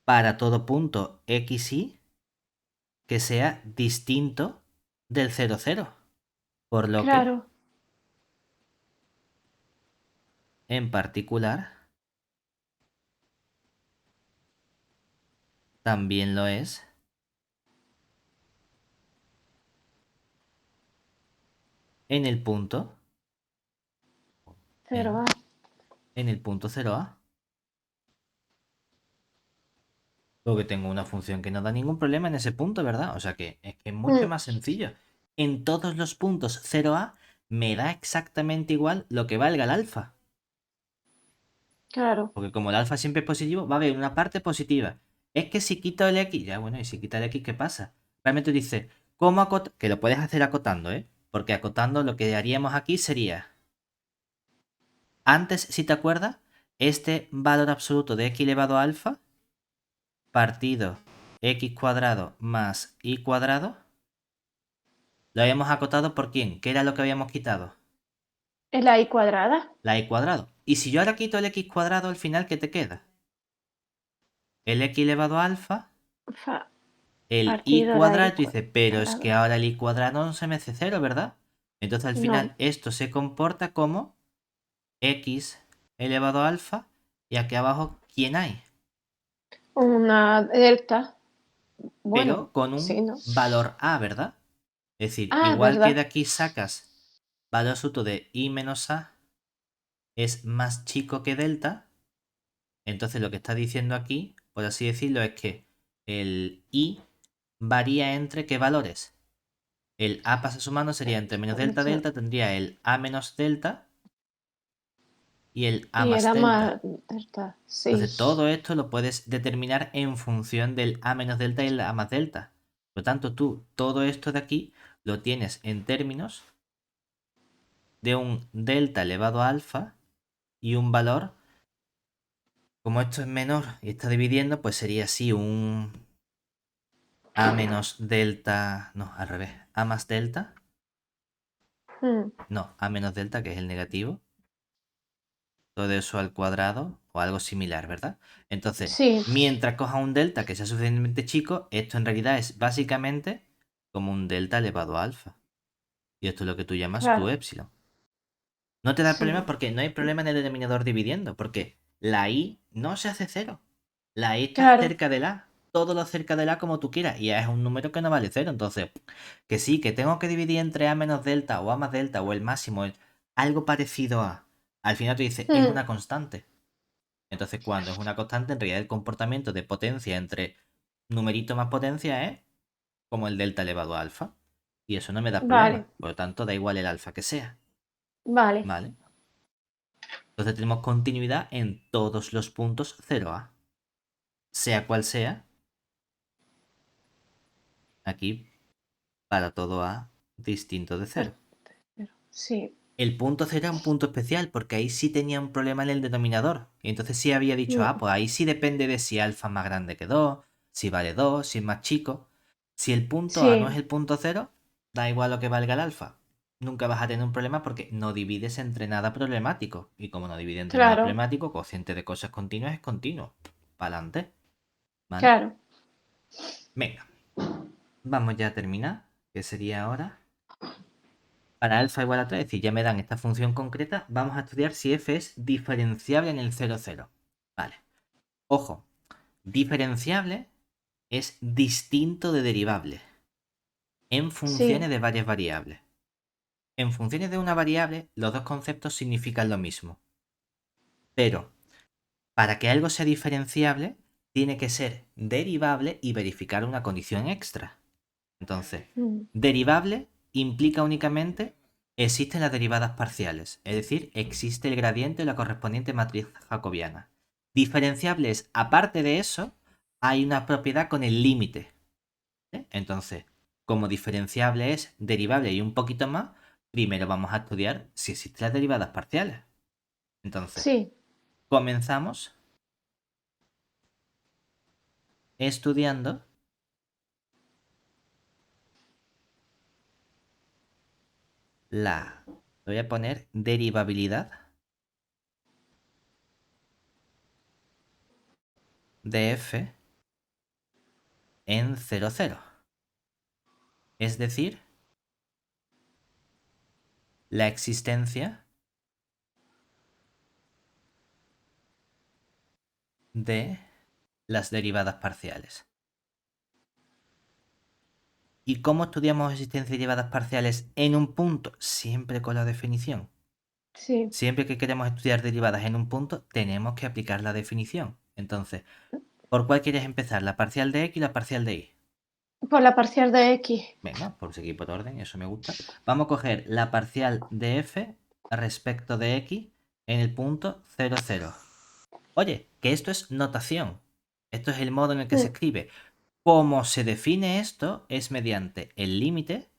para todo punto x y que sea distinto del 0, 0. Por lo que, claro, en particular, también lo es en el punto, cero en, A. en el punto 0A. Porque tengo una función que no da ningún problema en ese punto, ¿verdad? O sea que es mucho Mm, más sencillo. En todos los puntos 0A me da exactamente igual lo que valga el alfa. claro, Porque como el alfa siempre es positivo, va a haber una parte positiva. Es que si quito el x, ya bueno, y si quita el x, ¿qué pasa? Realmente dice, ¿cómo acotar? Que lo puedes hacer acotando, ¿eh? Porque acotando lo que haríamos aquí sería, antes, si te acuerdas, este valor absoluto de x elevado a alfa partido x cuadrado más y cuadrado, lo habíamos acotado por quién, ¿qué era lo que habíamos quitado? es la I cuadrada. La y cuadrado. Y si yo ahora quito el x cuadrado, al final, ¿qué te queda? El x elevado a alfa, Fa- el y partido la cuadrado, I y tú dices, pero es que cuadrada. ahora el y cuadrado no se me hace cero, ¿verdad? Entonces al No, final esto se comporta como x elevado a alfa, y aquí abajo, ¿quién hay? una delta. Bueno, Pero con sí, un ¿no? valor a, ¿verdad? Es decir, Ah, igual que ¿verdad? de aquí sacas valor absoluto de i menos a es más chico que delta, entonces lo que está diciendo aquí, por así decirlo, es que el i varía entre qué valores. El a pasa sumando sería entre menos delta delta, tendría el a menos delta y el a Y más era más delta. delta, sí, Entonces todo esto lo puedes determinar en función del a menos delta y el a más delta. Por lo tanto, tú todo esto de aquí lo tienes en términos de un delta elevado a alfa y un valor, como esto es menor y está dividiendo, pues sería así un a menos delta, no, al revés, a más delta, mm, no, a menos delta, que es el negativo, todo eso al cuadrado o algo similar, ¿verdad? Entonces, sí, mientras coja un delta que sea suficientemente chico, esto en realidad es básicamente como un delta elevado a alfa. Y esto es lo que tú llamas tu claro, epsilon. No te da problema sí, porque no hay problema en el denominador dividiendo, porque la i no se hace cero. La i está claro, cerca del a. Todo lo cerca del a como tú quieras. Y a es un número que no vale cero. Entonces, que sí, que tengo que dividir entre a menos delta o a más delta o el máximo, algo parecido a. Al final tú dices, es mm, una constante. Entonces, cuando es una constante, en realidad el comportamiento de potencia entre numerito más potencia es como el delta elevado a alfa. Y eso no me da vale, problema. Por lo tanto, da igual el alfa que sea. vale, ¿Vale? Entonces tenemos continuidad en todos los puntos 0A. Sea cual sea, aquí para todo A distinto de cero. sí, El punto 0 es un punto especial porque ahí sí tenía un problema en el denominador. Y entonces sí había dicho, mm, pues ahí sí depende de si alfa es más grande que 2, si vale 2, si es más chico. Si el punto A no es sí, el punto 0, da igual lo que valga el alfa. nunca vas a tener un problema porque no divides entre nada problemático. Y como no divide entre nada Claro, problemático, cociente de cosas continuas es continuo. Para adelante, ¿vale? claro. Venga, vamos ya a terminar, que sería ahora. Para alfa igual a 3, es decir, ya me dan esta función concreta, vamos a estudiar si f es diferenciable en el 0,0. Vale. Ojo, diferenciable es distinto de derivable en funciones Sí, de varias variables. En funciones de una variable, los dos conceptos significan lo mismo. Pero para que algo sea diferenciable, tiene que ser derivable y verificar una condición extra. Entonces, mm, derivable implica únicamente existen las derivadas parciales, es decir, existe el gradiente o la correspondiente matriz jacobiana. Diferenciable es, aparte de eso, hay una propiedad con el límite. Entonces, como diferenciable es derivable y un poquito más, primero vamos a estudiar si existen las derivadas parciales. Entonces, sí, comenzamos estudiando voy a poner derivabilidad de f en 0,0. Es decir, la existencia de las derivadas parciales. ¿Y cómo estudiamos existencia de derivadas parciales en un punto? Siempre con la definición. sí. Siempre que queremos estudiar derivadas en un punto, tenemos que aplicar la definición. Entonces, ¿por cuál quieres empezar? ¿La parcial de x y la parcial de y? Por la parcial de X. Venga, por seguir por orden, eso me gusta. Vamos a coger la parcial de f respecto de x en el punto 0,0. Oye, que esto es notación. Esto es el modo en el que se Mm, escribe. Cómo se define esto es mediante el límite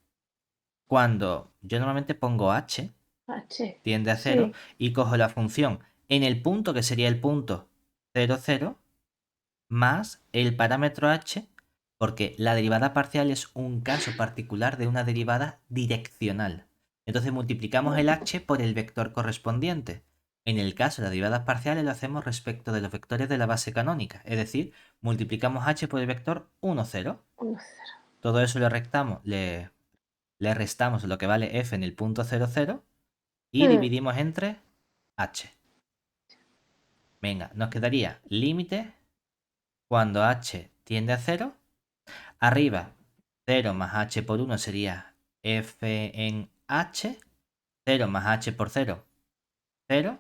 cuando yo normalmente pongo h H. tiende a 0 Sí, y cojo la función en el punto que sería el punto 0,0 más el parámetro h, porque la derivada parcial es un caso particular de una derivada direccional. Entonces multiplicamos el h por el vector correspondiente. En el caso de las derivadas parciales lo hacemos respecto de los vectores de la base canónica, es decir, multiplicamos h por el vector 1, 0. Todo eso le restamos lo que vale f en el punto 0, 0 y mm, dividimos entre h. Venga, nos quedaría límite cuando h tiende a 0. Arriba, 0 más h por 1 sería f en h. 0 más h por 0, 0.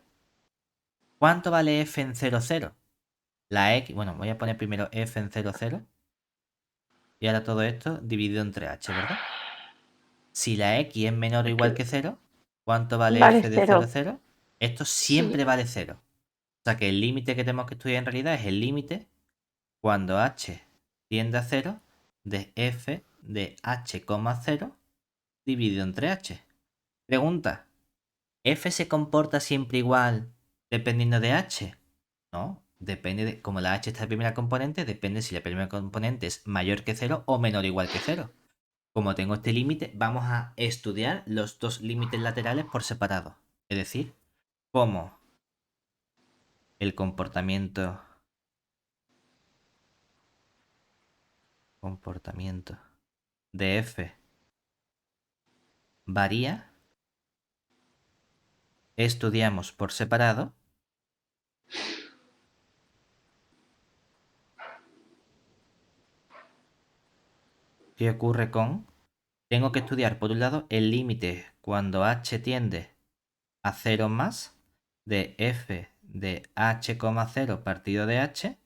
¿Cuánto vale f en 0, 0? La x, bueno, voy a poner primero f en 0, 0. Y ahora todo esto dividido entre h, ¿verdad? Si la x es menor o igual que que 0, ¿cuánto vale vale f de 0, cero. 0? Esto Sí, siempre vale 0. O sea que el límite que tenemos que estudiar en realidad es el límite cuando h tiende a 0 de f de h, 0 dividido entre h. Pregunta, ¿f se comporta siempre igual dependiendo de h? No, depende de, como la h está en primera componente, depende si la primera componente es mayor que 0 o menor o igual que 0. Como tengo este límite, vamos a estudiar los dos límites laterales por separado. Es decir, cómo el comportamiento de f varía, estudiamos por separado qué ocurre con... Tengo que estudiar por un lado el límite cuando h tiende a 0 más de f de h, 0 partido de h.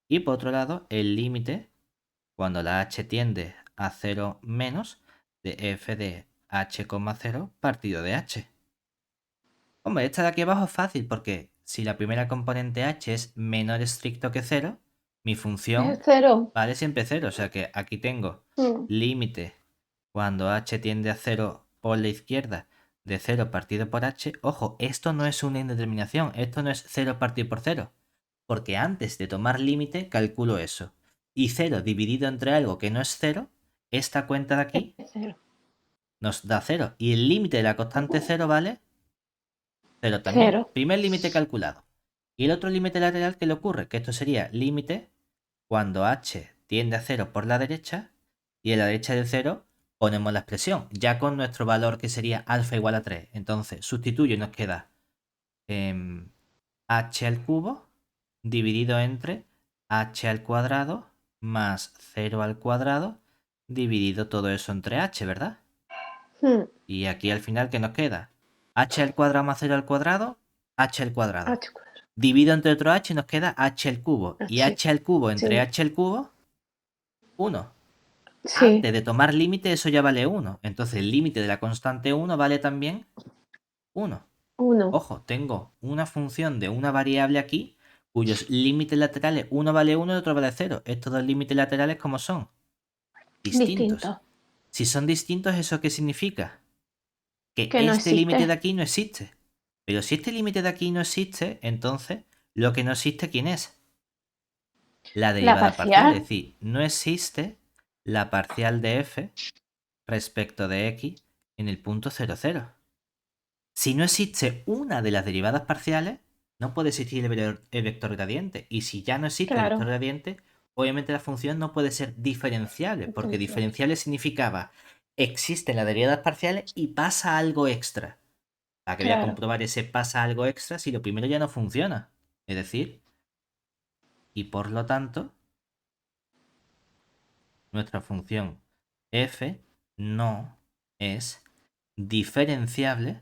Y por otro lado el límite cuando la h tiende a 0 menos de f de h, 0 partido de h. Hombre, esta de aquí abajo es fácil porque si la primera componente h es menor estricto que 0, mi es función cero. vale siempre 0. O sea que aquí tengo Mm, límite cuando h tiende a 0 por la izquierda de 0 partido por h. Ojo, esto no es una indeterminación, esto no es 0 partido por 0. Porque antes de tomar límite calculo eso. Y 0 dividido entre algo que no es 0, esta cuenta de aquí es cero. nos da 0. Y el límite de la constante 0 vale 0 también. 0. Primer límite calculado. Y el otro límite lateral, ¿qué le ocurre? Que esto sería límite cuando h tiende a 0 por la derecha y en la derecha del 0 ponemos la expresión, ya con nuestro valor que sería alfa igual a 3. Entonces sustituyo y nos queda h al cubo dividido entre h al cuadrado más 0 al cuadrado dividido todo eso entre h, ¿verdad? Hmm. Y aquí al final, ¿qué nos queda? H al cuadrado más 0 al cuadrado, h al cuadrado. H cuadrado. Divido entre otro h y nos queda h al cubo. Y H. h al cubo entre Sí. h al cubo, 1. Sí. Antes de tomar límite, eso ya vale 1. Entonces el límite de la constante 1 vale también 1. 1. Ojo, tengo una función de una variable aquí cuyos límites laterales, uno vale 1 y otro vale 0. Estos dos límites laterales, ¿cómo son? Distintos. Distinto. Si son distintos, ¿eso qué significa? Que Que no este límite de existe. aquí no existe. Pero si este límite de aquí no existe, entonces lo que no existe, ¿quién es? La La derivada parcial. Es parcial. decir, no existe la parcial de f respecto de x en el punto 0, 0. Si no existe una de las derivadas parciales, no puede existir el vector gradiente. Y si ya no existe el vector Claro. gradiente, obviamente la función no puede ser diferenciable, porque Diferencial. diferenciable significaba existen las derivadas parciales y pasa algo extra. Para que voy a Claro. comprobar ese pasa algo extra si lo primero ya no funciona. Es decir, y por lo tanto, nuestra función f no es diferenciable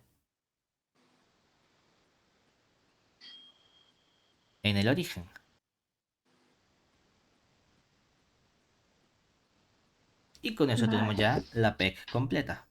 en el origen. Y con eso tenemos Vale. ya la PEC completa.